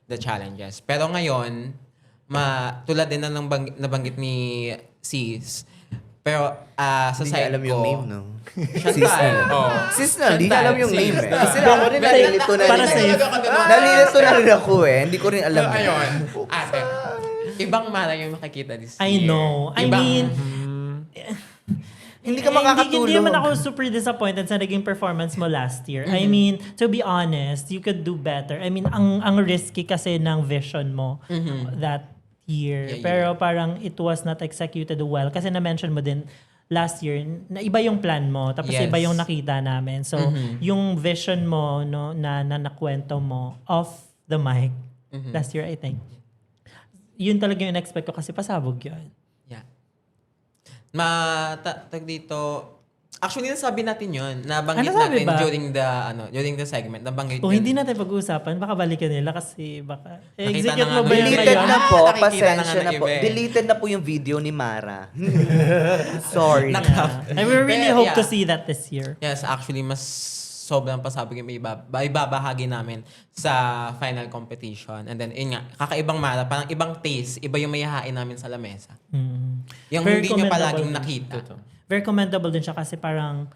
the challenges. Pero ngayon, tulad din na nabanggit ni Sis, pero sa Hindi side niya alam ko, yung name, no? Chantal. Oh. Sis na, hindi niya alam yung Chantal, name eh. sis. Kasi ako rin nalilito na Para rin. safe. Nalilito na rin ako eh. Hindi ko rin alam. So, ayun. Ate, ibang Mara yung makikita this I year. know. I Ibang- mean, Hindi ka makakatulog. Hindi naman ako super disappointed sa naging performance mo last year. I mean, to be honest, you could do better. I mean, ang risky kasi ng vision mo that year. Yeah, Pero parang it was not executed well. Kasi na-mention mo din last year, na iba yung plan mo, tapos Yes. iba yung nakita namin. So, yung vision mo no, na nakwento mo off the mic last year, I think. Yun talaga yung in-expect ko kasi pasabog yun. Yeah. Tag dito, actually nasabi natin yun. Nabanggit Ano sabi natin ba? during the segment. Nabanggit Kung yun. hindi natin pag-uusapan, baka balikan nila kasi baka... Nakita execute na mo nga ba yun Deleted ngayon? na po. Nakikita na Pasensya nga na ng po. iba eh. Deleted na po yung video ni Mara. Sorry. Yeah. I will really Pero, hope to yeah. see that this year. Yes, actually, mas sobrang pasabog yung ibabahagi namin sa final competition. And then, yun nga, kakaibang Mara, parang ibang taste, iba yung mayahain namin sa lamesa. Yung Very hindi nyo commendable palaging din. nakita. Very commendable din siya kasi parang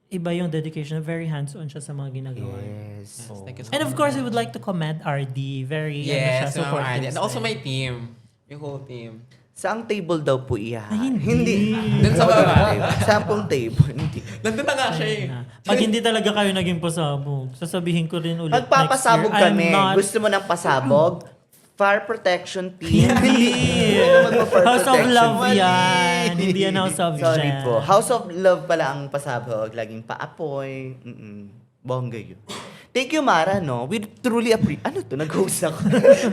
iba yung dedication. Very hands-on siya sa mga ginagawa. Yes. Thank you so And of much. course, we would like to commend RD. Very Yes, siya, Ma'am supportive. Arden. And also my team. Yung whole team. Saang table daw po iyahan? hindi. Dun sa baba. Sampung table. Hindi. Nandun na nga siya eh. Pag hindi talaga kayo naging pasabog, sasabihin ko rin ulit Magpapasabog next year. kami. I'm not... Gusto mo ng pasabog? Fire protection team. Hindi. Magpa-fire House of protection. Love Mali. yan. Hindi yan House of Sorry Jam. po. House of Love pala ang pasabog. Laging paapoy. Bongga yun. Thank you, Mara, no? We truly appreciate... Ano to? Nag-host ako.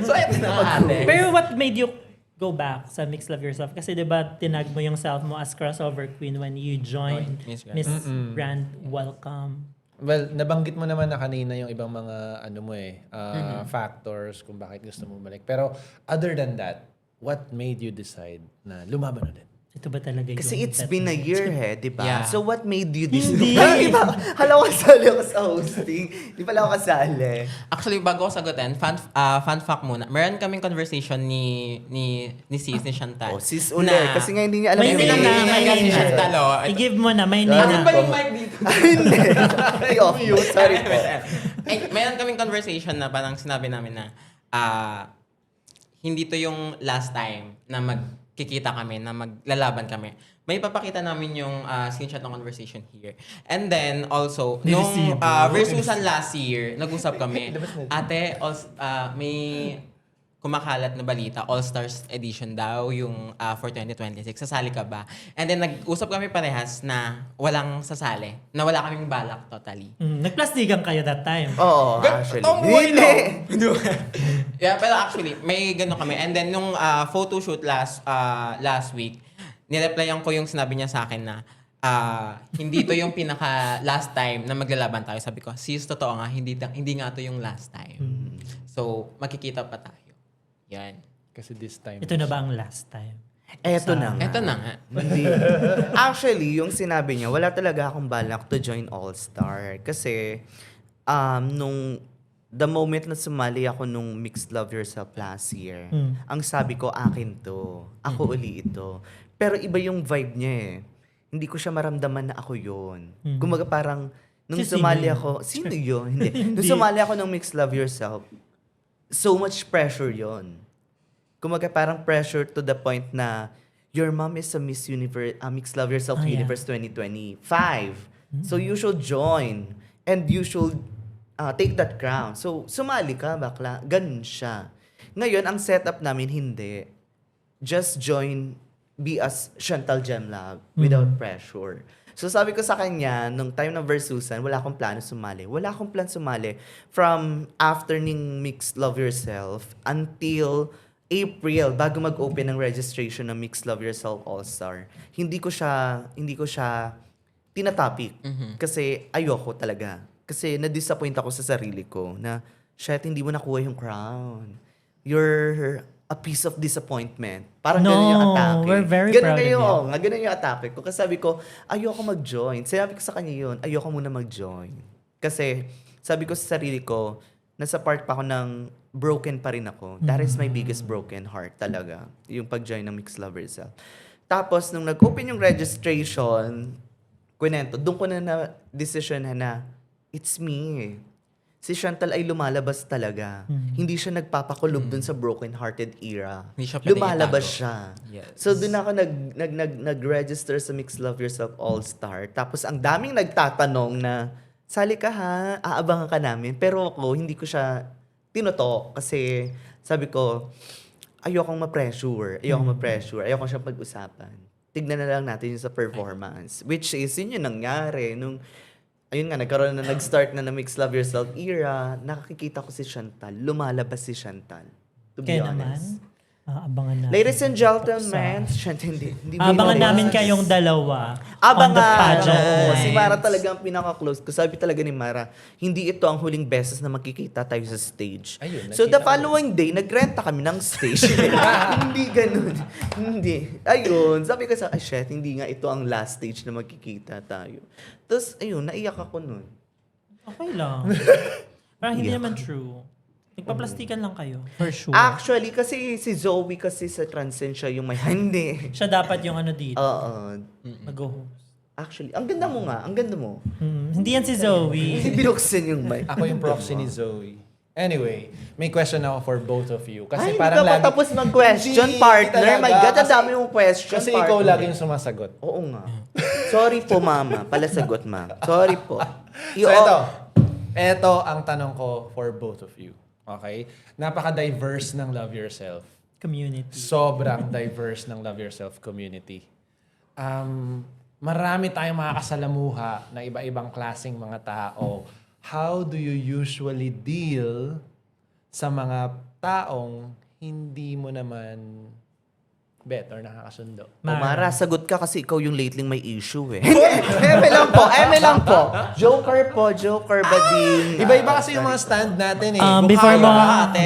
So, ito na ate. Pero what made you go back sa Mix Love Yourself? Kasi 'di ba tinag mo yung self mo as crossover queen when you joined Miss Grand. Miss Grand Welcome. Well, nabanggit mo naman na kanina yung ibang mga factors kung bakit gusto mo bumalik. Pero other than that, what made you decide na lumaban ulit? Ito ba talaga yung Kasi it's been a year, di ba? Yeah. So what made you this? Hindi. Hala ko kasali ako sa hosting. Di pala ako kasali. Actually, bago ko sagutin, fun fact muna. Meron kaming conversation ni Sis, ni Chantal. Oh, sis ulit. Kasi nga hindi niya alam May yung nina na, name. may Kasi nina. Chantal, oh. I-give mo na, may Akin nina. ba yung mic dito? Hindi. Ay, off mute. Sorry po. Ay, meron kaming conversation na parang sinabi namin na hindi to yung last time na magkikita kami, na maglalaban kami. May papakita namin yung screenshot ng conversation here. And then also, nung Versusan last year, nag-usap kami. Ate, may kumakalat na balita, All-Stars edition daw yung for 2026. Sasali ka ba? And then nag-usap kami parehas na walang sasali. Na wala kaming balak totally. Nagplastikan kayo that time. Oo, actually. Totoong buhay Hindi. Yeah, pero actually, may gano'n kami. And then, nung photo shoot last week, nireplyan ko yung sinabi niya sa akin na hindi to yung pinaka last time na maglalaban tayo. Sabi ko, sis, totoo nga, hindi nga to yung last time. So, makikita pa tayo. Yan. Kasi this time... Ito na ba ang last time? Eto na nga. Eto na nga. Hindi. Actually, yung sinabi niya, wala talaga akong balak to join All-Star. Kasi, the moment na sumali ako nung Mixed Love Yourself last year, ang sabi ko, akin to. Ako uli ito. Pero iba yung vibe niya eh. Hindi ko siya maramdaman na ako yun. Kumaga parang, nung Sino sumali yun? ako, sino yun? Hindi. Nung sumali ako ng Mixed Love Yourself, so much pressure yon. Kumaga parang pressure to the point na your mom is a Miss Universe, Mixed Love Yourself Oh, yeah. Universe 2025. So you should join and you should take that crown. So sumali ka, bakla. Ganun siya. Ngayon, ang setup namin hindi. Just join, be as Chantal Gemlab without pressure. So sabi ko sa kanya, nung time ng Versusan, wala akong plano sumali. Wala akong plan sumali from after ning Mixed Love Yourself until April, bago mag-open ng registration ng Mixed Love Yourself All-Star. Hindi ko siya tinatopic. Kasi ayoko talaga. Kasi na-disappoint ako sa sarili ko na, shit, hindi mo nakuha yung crown. You're a piece of disappointment. Parang ganun yung atake. We're very proud of you. Ganun yung atake ko. Kasi sabi ko, ayoko mag-join. Sabi ko sa kanya yun, ayoko muna mag-join. Kasi sabi ko sa sarili ko, nasa part pa ako ng broken pa rin ako. That is my biggest broken heart talaga. Yung pag-join ng Mixed Love Yourself. Tapos, nung nag-open yung registration, doon ko na decision na, it's me. Si Chantal ay lumalabas talaga. Hindi siya nagpapakulob dun sa broken-hearted era. Hindi siya pwede Lumalabas itago. siya. Yes. So doon ako nag-register sa Mixed Love Yourself All-Star. Tapos ang daming nagtatanong na, sali ka ha, aabangan ka namin. Pero ako, hindi ko siya tinutok. Kasi sabi ko, ayokong ma-pressure. Ayokong siya pag-usapan. Tignan na lang natin yung sa performance. Which is, yun yung nangyari. Ayun nga, nag-start na Mixed Love Yourself era, nakakikita ko si Chantal. Lumalabas si Chantal. To be Kaya naman, honest. abangan natin. Ladies and gentlemen, Chantal, hindi Abangan mo namin iwas. kayong dalawa on the Abangan. pageant Oo, night. si Mara talaga ang pinaka-close ko. Sabi talaga ni Mara, hindi ito ang huling beses na magkikita tayo sa stage. Ayun, So the nakita following day, nagrenta kami ng stage. Hindi ganun. Hindi. Ayun, sabi ko sa, shit, hindi nga ito ang last stage na magkikita tayo. Tapos, ayun, naiyak ako nun. Okay lang. Parang hindi naman true. Nagpaplastikan lang kayo. For sure. Actually, kasi si Zoe kasi sa Transcend siya yung may hindi. Siya dapat yung ano dito. Oo. Mag-host. Actually, ang ganda mo nga. Ang ganda mo. Hindi yan si Zoe. Hindi binuksan yung mic. Ako yung proxy ni Zoe. Anyway, may question ako for both of you. Ay, Kasi parang hindi ka pa tapos mag-question, Hindi partner. talaga. My God, ang Kasi- dami mong question, Kasi partner. ikaw lagi yung sumasagot. Oo nga. Sorry po, mama. Palasagot, ma'am. Sorry po. So ito ang tanong ko for both of you. Okay? Napaka-diverse ng Love Yourself. Community. Sobrang diverse ng Love Yourself community. Marami tayong makakasalamuha na iba-ibang klaseng mga tao. How do you usually deal sa mga taong hindi mo naman Better, nakakasundo. Mara, sagot ka kasi ikaw yung lately may issue eh. Eme lang po. Joker bading. Iba-iba kasi yung mga stand natin eh.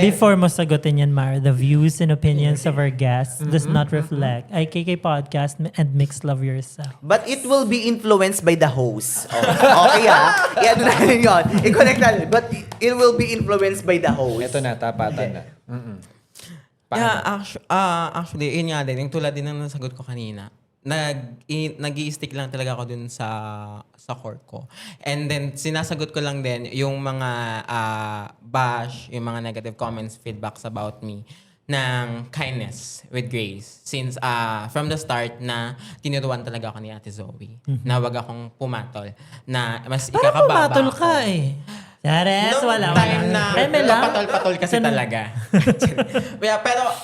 Before mo sagutin yan, Mar, the views and opinions of our guests does not reflect IKK Podcast and Mix Love Yourself. But it will be influenced by the host. Oh. Okay Yan na rin yun. I-connect natin. But it will be influenced by the host. Ito na, tapatan na. Yeah, actually, yun nga din. Yung tulad din ng nasagot ko kanina. Nag-i-stick lang talaga ako dun sa court ko. And then, sinasagot ko lang din yung mga bash, yung mga negative comments, feedbacks about me ng kindness with grace. Since from the start na tinuruan talaga ako ni Ate Zoe na wag akong pumatol. Na mas Parang ikakababa pumatol ako. ka eh. Chares, Nung wala. time na Eme lang. patol-patol kasi talaga. Yeah, pero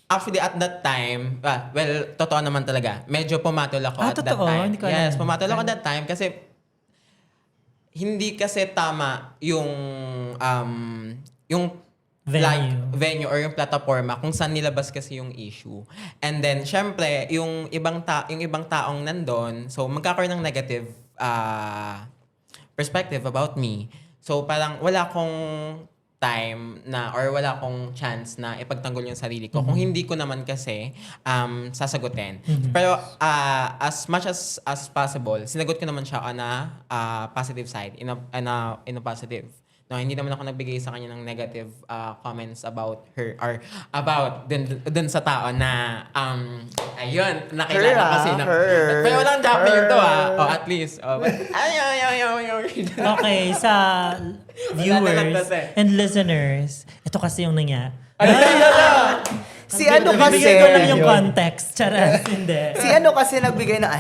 actually at that time, totoo naman talaga. Medyo pumatol ako at that totoo? time. Hindi ko alam. Yes, pumatol ako that time kasi hindi kasi tama yung venue or yung plataforma kung saan nilabas kasi yung issue. And then syempre, yung ibang taong nandun, so magkakaroon ng negative perspective about me. So parang wala akong time na or wala akong chance na ipagtanggol yung sarili ko kung hindi ko naman kasi sasagutin. Pero as much as possible, sinagot ko naman siya on a positive side, in a positive. No, hindi naman ako nagbigay sa kanya ng negative comments about her or about dun sa tao na ayun, nakilala kasi na. Pero walang W to at least. Okay, sa viewers and listeners, ito kasi yung nangyari. Si ano kasi, Bibigyan ko lang yung context. Charas, hindi. si ano kasi nagbigay na,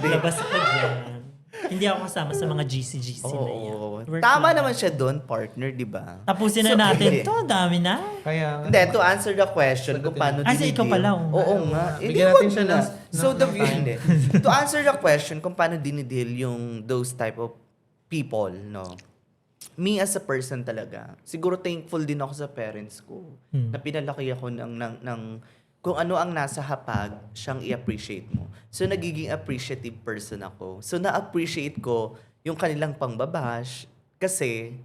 Labas ako dyan. Hindi ako kasama sa mga GC na yan. Work Tama lang. naman siya doon, partner, di ba? Tapusin na natin. Ito, dami na. Kaya nga. Hindi, to answer the question kung paano Kasi ikaw pala, oh. Oo nga. Bigyan wag natin siya na. ng So, hindi. To answer the question kung paano dinidil yung those type of people, no? Me as a person talaga, siguro thankful din ako sa parents ko na pinalaki ako ng kung ano ang nasa hapag, siyang i-appreciate mo. So, nagiging appreciative person ako. So, na-appreciate ko yung kanilang pangbabash kasi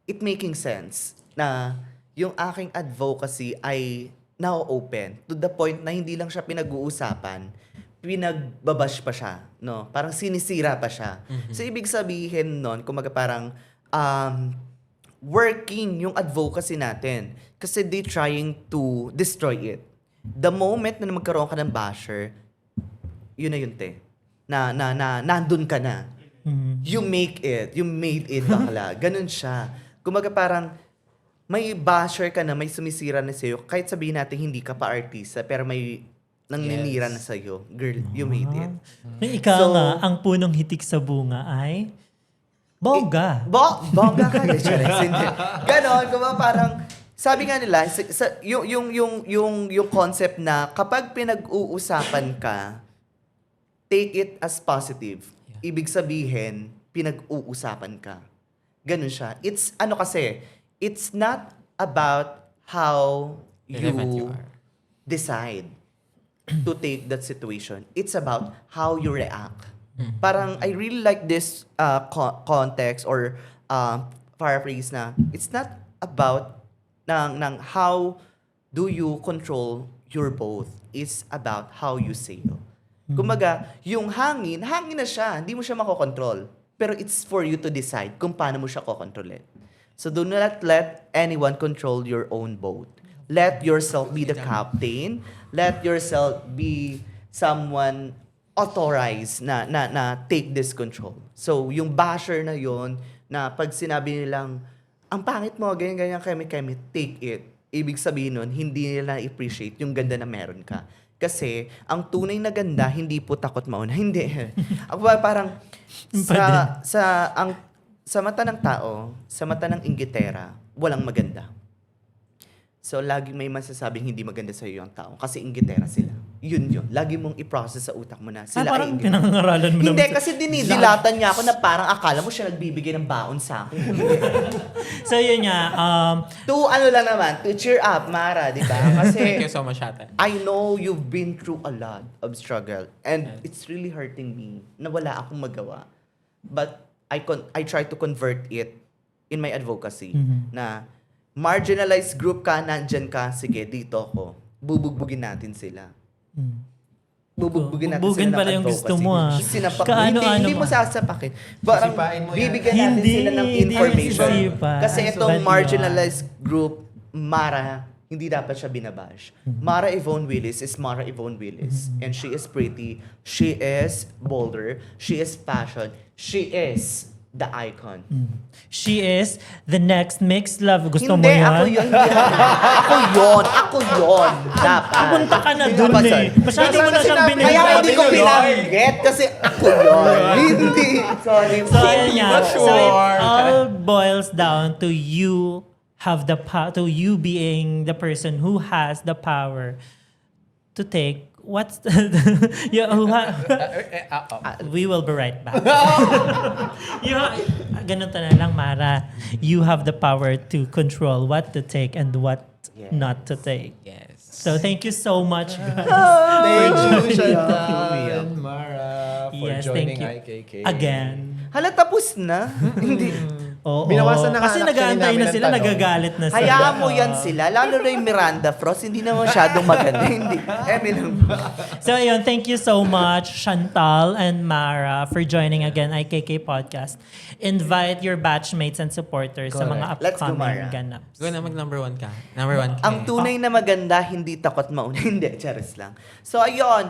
it making sense na yung aking advocacy ay now open to the point na hindi lang siya pinag-uusapan, pinagbabash pa siya, no? Parang sinisira pa siya. So, ibig sabihin nun, kumaga parang working yung advocacy natin kasi they trying to destroy it. The moment na magkaroon ka ng basher, yun na yun, te. Nandun ka na. You make it. You made it, bakla. Ganun siya. Kumaga parang, may basher ka na, may sumisira na sa'yo. Kahit sabihin natin hindi ka pa artista, pero may nanninira na sa'yo. Girl, you made it. Ika nga, ang punong hitik sa bunga ay bongga. Bongga ka. Ganon, kumaga parang, sabi nga nila, yung concept na kapag pinag-uusapan ka, take it as positive. Ibig sabihin, pinag-uusapan ka. Ganun siya. It's not about how Relevant you you are. decide to take that situation. It's about how you react. Parang, I really like this context or paraphrase na, it's not about ng how do you control your boat. It's about how you sail. Kumbaga, yung hangin na siya. Hindi mo siya makokontrol. Pero it's for you to decide kung paano mo siya kokontrolin. So do not let anyone control your own boat. Let yourself be the captain. Let yourself be someone authorized na take this control. So yung basher na yon na pag sinabi nilang ang pangit mo, ganyan, kemi, take it. Ibig sabihin nun, hindi nila na-appreciate yung ganda na meron ka. Kasi, ang tunay na ganda, hindi po takot mauna. Hindi. Ako parang, sa mata ng tao, sa mata ng inggitera, walang maganda. So, laging may masasabing hindi maganda sa iyo ang tao kasi inggitera sila. yun. Lagi mong i-process sa utak mo na. Sila parang ay pinangangaralan mo Hindi, naman. kasi dinidilatan niya ako na parang akala mo siya nagbibigay ng baon sa akin. So yun nga, To cheer up, Mara, di ba? Thank you Kasi so much, ate. I know you've been through a lot of struggle and it's really hurting me na wala akong magawa. But I try to convert it in my advocacy na marginalized group ka, nandyan ka, sige, dito ako. Bubugbugin natin sila. Bubugbugin natin Bugbugin sila pala ng yung gusto advocacy. mo, Sinapak mo. Kaano-ano Hindi mo ba? sasapakin. Parang Sisipain mo yan. bibigyan natin Hindi, sila ng hindi information. sisipa. Kasi itong But marginalized group, Mara, hindi dapat siya binabash. Mara Yvonne Willis is Mara Yvonne Willis. And she is pretty. She is bolder. She is fashion. She is the icon. she is the next mixed love. Gusto mo Hindi, yan? ako yun. Ako yun. Dapat. Punta ka na dun Dapat, eh. sir. Masyado mo na siyang Kaya binigyan. hindi ko binanggit kasi ako yun. Hindi. Sorry. So, ayun nga. Not So, sure. it all boils down to you have the to you being the person who has the power to take what's the, we will be right back. Ganun na lang, Mara. You have the power to control what to take and what not to take. Yes. So thank you so much, guys. Thank you, Yeah. Chantal, Mara, for Yes, joining thank you. IKK. Again. Hala, tapos na? Hindi. Oo. Binawasan na nga Kasi actually nag-aantay namin na ang sila, tanong. nagagalit na sila. Hayaan mo yan sila. Lalo na yung Miranda Frost, hindi na masyadong maganda. Hindi. Lang. So ayun, thank you so much, Chantal and Mara, for joining again IKK Podcast. Invite your batchmates and supporters sa mga Let's go, upcoming Mara. ganaps. Go na mag number 1 ka. Number 1 ka. Ang tunay na maganda, hindi takot mauna. Hindi, charis lang. So, ayun.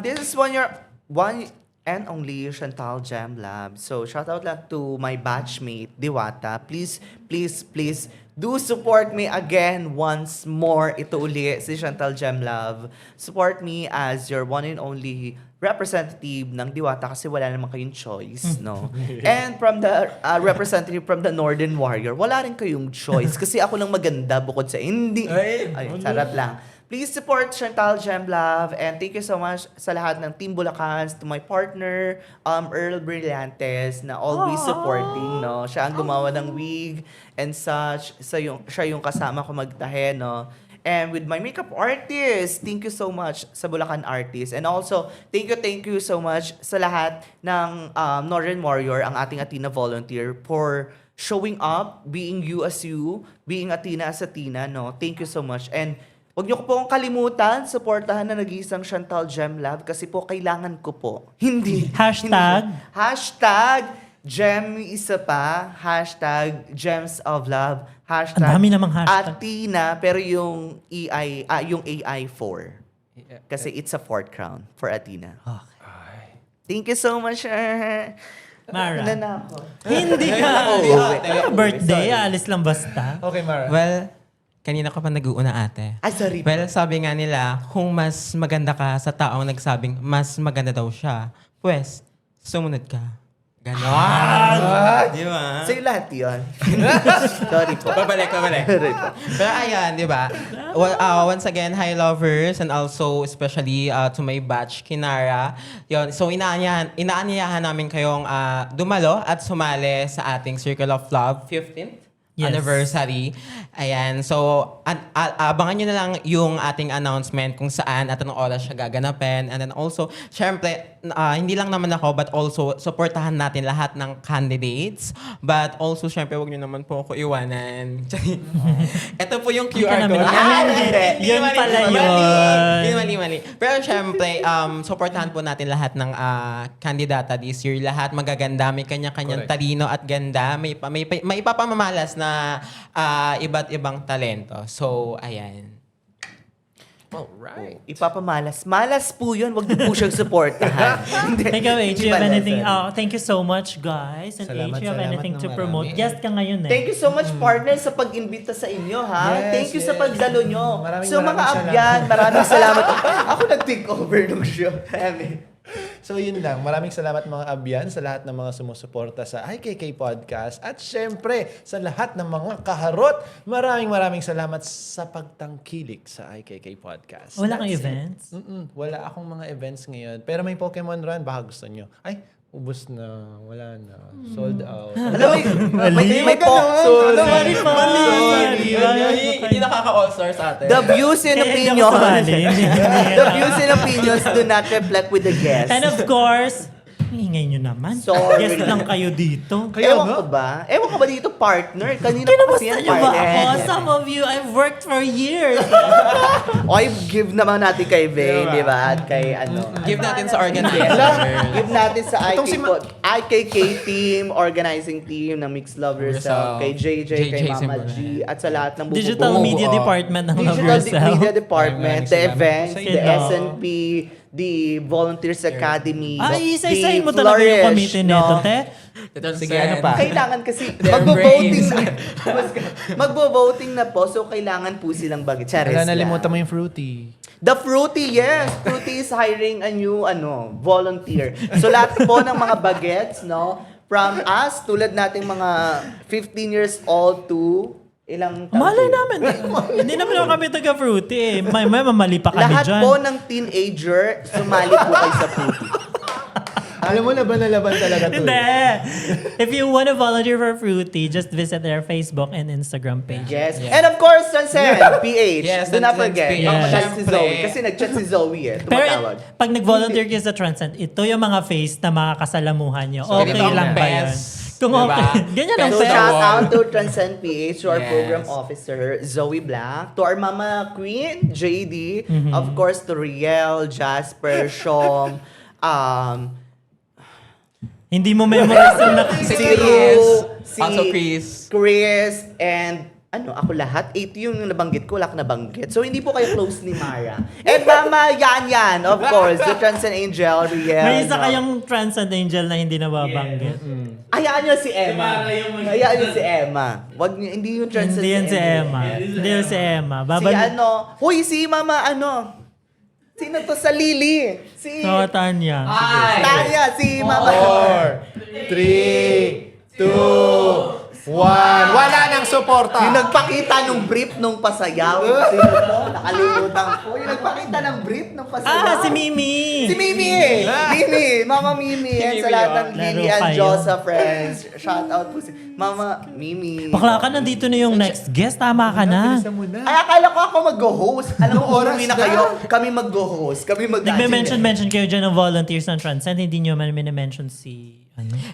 This is one and only Chantal Gem Lab. So, shout out lang to my batchmate, Diwata. Please, please, please, do support me again once more. Ito uli, si Chantal Gem Lab. Support me as your one and only representative ng Diwata kasi wala naman kayong choice, no? And from the representative from the Northern Warrior, wala rin kayong choice kasi ako lang maganda bukod sa hindi. Ay, sarap lang. Please support Chantal Gem Love and thank you so much sa lahat ng Team Bulacans, to my partner, Earl Brillantes, na always supporting, no? Siya ang gumawa ng wig and such. Siya yung kasama ko magtahe, no? And with my makeup artist, thank you so much sa Bulacan Artist. And also, thank you so much sa lahat ng Northern Warrior, ang ating Athena volunteer, for showing up, being you as you, being Athena as Athena, no? Thank you so much. And huwag niyo ko pong kalimutan, supportahan na nag-iisang Chantal Gem Lab kasi po kailangan ko po. Hindi. Hashtag? Hindi. Hashtag Gem isa pa. Hashtag Gems of Love. Hashtag Ang dami namang hashtag. Athena, pero yung yung AI4. Kasi it's a fourth crown for Athena. Thank you so much. Mara. Wala na ako. Hindi ka. Birthday, alis lang basta. Okay, Mara. Well, kanina ka pa nag-uuna, ate. Ay, sorry. Well, sabi nga nila, kung mas maganda ka sa taong nagsabing mas maganda daw siya, pues, sumunod ka. Ganon. Di ba? Sa'yo lahat yun. Sorry po. Babalik. Sorry po. Pero ayan, di ba? Once again, hi lovers and also especially to my batch, Kinara. Yun, so inaanyayahan namin kayong dumalo at sumali sa ating Circle of Love 15th Yes. anniversary. Ayan, so abangan nyo na lang yung ating announcement kung saan at anong oras siya gaganapin. And then also, syempre, hindi lang naman ako, but also, supportahan natin lahat ng candidates. But also, syempre, wag nyo naman po ako iwanan. Ito po yung QR code. Yun pala yun. Mali. Pero syempre, supportahan po natin lahat ng kandidata this year. Lahat magaganda, may kanya-kanyang Correct. talino at ganda. May ipapamamalas na iba't ibang talento. So, ayan. Alright. Ipapamalas. Malas po yun. Huwag niyo po siyang supportahan. Hindi. Teka, H, Hindi you have pala, anything? sorry. Thank you so much, guys. And Salamat, H, you have salamat anything ng to marami. promote? Guest ka ngayon eh. Thank you so much, partner, sa pag-imbita sa inyo, ha? Yes, Thank you sa yes. pagdalo nyo. Maraming So, mga salamat. abyan, maraming salamat. Ako nag-take over nung show. So yun lang. Maraming salamat mga abyan sa lahat ng mga sumusuporta sa IKK Podcast. At syempre, sa lahat ng mga kaharot, maraming salamat sa pagtangkilik sa IKK Podcast. Wala kang That's it. events? Wala akong mga events ngayon. Pero may Pokemon Run, baka gusto nyo. Ay, ubos na. Wala na. Sold out. Alam mo, may Sorry. Sorry po. Hindi nakaka-all-stars ate. The views and Hindi ako sumali. opinions. The views and opinions do not reflect with the guests. And of course, ingay nyo naman. Sorry. Guest lang kayo dito. Kaya Ewan nga. ko ba? Ewan ko ba dito, partner? Kanina pa kasi Kinamusta yan, nyo ba ako? partner. Some of you, I've worked for years. O, give naman natin kay Vane, di ba? At kay Give natin sa organizer. Give natin sa Itong si IKK team, organizing team ng Mix Love Yourself, kay JJ, kay Mama Simbolan. G, at sa lahat ng Digital bubuo. Media Oo. Department ng Love Digital Yourself. Media Department, the Maraming events, salamat. the Sino? SNP, the Volunteers Academy, Ay, the isa-isahin mo talaga yung Flourish, committee nito, te. Sige, ano pa? Kailangan kasi Their magbo-voting brains. magbo-voting na po, so kailangan po silang bagay. Charis Wala, lang. nalimutan mo yung fruity. The Fruity, yes. Fruity is hiring a new volunteer. So lahat po ng mga bagets, no? From us, tulad nating mga 15 years old to ilang taon Malay kayo? namin. Hindi naman ako kami taga-fruity eh. May mamali pa kami Lahat dyan. po ng teenager, sumali po kayo sa Fruity. Alam mo, laban na laban talaga to. Hindi. If you want to volunteer for Fruity, just visit their Facebook and Instagram page. Yes. Yeah. And of course, Transcend, PH. Yes, Do not Transcend forget. PH. Baka madali si Siyempre. Zoe. Kasi nag-chat si Zoe eh. Pero Tumatawag. pag nag-volunteer kayo sa Transcend, ito yung mga face na makakasalamuhan nyo. So, Okay ganito ang lang ba yun? best, Kung diba? okay. Ganyan ang So Best fair. shout Award. out to Transcend PH, to our Yes. program officer, Zoe Black, to our mama queen, JD, of course to Riel, Jasper, Shom, Hindi mo memorize yung Si Si Chris. Ru, si Also Chris. Chris, and ako lahat, 8 yung nabanggit ko, wala ka nabanggit. So, hindi po kayo close ni Mara. And Mama Yan, of course, the Transcend Angel, Riel. May isa no? kayong Transcend Angel na hindi nababanggit. Hayaan niyo si Emma. Hayaan niyo si Emma. Wag niyo, hindi yung Transcend Hindi yan si Angel. Emma. Hindi yan si Emma. Si huy, si Mama sino to sa Lily? Si So, Tanya. Tanya, si Mama. 4, 3, 2, 1. Wala nang suporta. Yung nagpakita nung brief nung pasayaw. Sino to? Nakalimutan ko. Yung nagpakita ng brief nung pasayaw. Si Mimi! Si Mimi! Mimi! Mama Mimi! And sa lahat ng Laro Lily and kayo. Josa friends. Shout out po si Mama Mimi. Bakla ka, nandito na yung next guest. Tama ka na. Bilisan mo na. Ay, akala ko ako mag-host. Alam mo, oras umuwi na na. kayo. Kami mag-host. Kami Nagme-mention kayo dyan ng volunteers ng Transcend. Hindi nyo man mention si...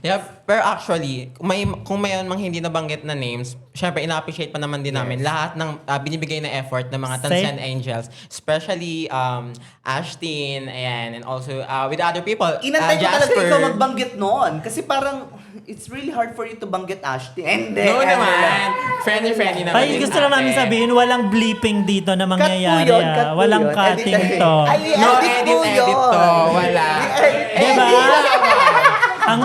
Yeah, pero actually, kung may mang hindi nabanggit na names, syempre ina-appreciate pa naman din namin lahat ng binibigay na effort ng mga Transcend Angels, especially Ashtin, ayan, and also with other people. Inantay ko talaga Jasper. ikaw magbanggit noon. Kasi parang, it's really hard for you to banggit Ashton. Hindi. No naman. Friendly naman. Ay, din gusto lang namin ate. sabihin, walang bleeping dito na mangyayari. Cut ah. Walang cutting to. Ay, No edit po edit yun. to. Wala. Diba? Ang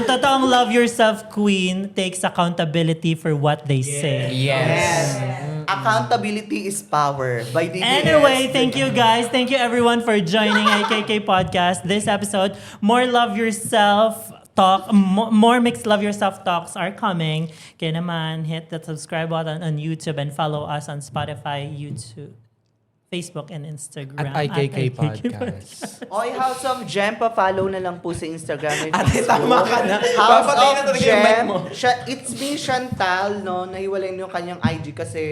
totoong love yourself queen takes accountability for what they say. Yes. Accountability is power. By DBS. Anyway, thank you guys. Thank you everyone for joining IKK Podcast. This episode, more love yourself talk, more mixed love yourself talks are coming. Kaya naman, hit the subscribe button on YouTube and follow us on Spotify, YouTube, Facebook, and Instagram. At IKK Podcast. Oy, House of Gem, pa-follow na lang po sa Instagram and Ate, Facebook. tama ka na. House Papatay na of talaga yung mic Gem. mo. It's me, Chantal, no? Nahiwalay niyo yung kanyang IG kasi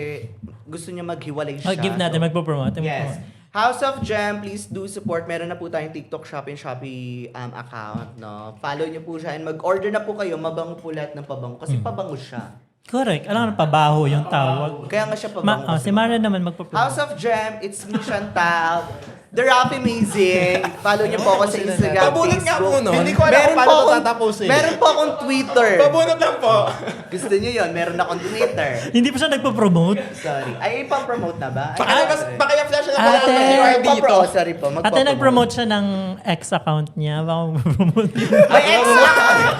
gusto niya maghiwalay siya. Give natin, So, magpo-promote. yes. House of Gem, please do support. Meron na po tayong TikTok Shop and Shopee account, no? Follow niyo po siya and mag-order na po kayo. Mabango po lahat ng pabango kasi pabango siya. Correct. Alam mo, pabaho yung tawag. Kaya nga siya pabango. kasi Si Mara naman magpo-promote. House of Gem, it's me, Chantal. The Rap Amazing. Follow niyo po ako sa Instagram, Pabunot nga po nun. Hindi ko alam kung paano ito tatapusin. Meron po akong Twitter. Pabunot lang po. Gusto niyo yun? Meron akong Twitter. Hindi pa siya nagpo-promote. Sorry. Ay, ipang-promote na ba? Pakaya-flash na po Ate. ang QR dito. Sorry po, Ate, magpo-promote. nag-promote siya ng ex account niya. Baka mag-promote. May ex account.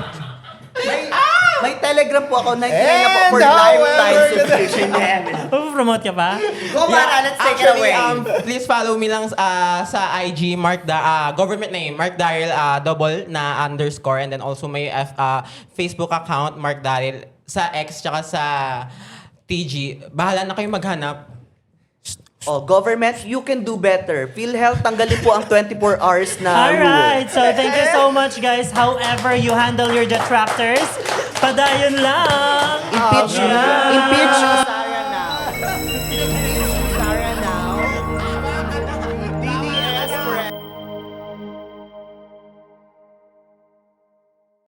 May Telegram po ako, 99 na po for And lifetime however, subscription. Promote ka pa? Go, Mara, let's take it Actually, away. please follow me lang sa IG, government name, Mark Daryl, double na underscore, and then also may Facebook account, Mark Daryl, sa X, tsaka sa TG. Bahala na kayo maghanap. Oh, government, you can do better. PhilHealth, tanggalin po ang 24 hours na rule. Alright, so thank you so much guys. However you handle your detractors, padayon lang!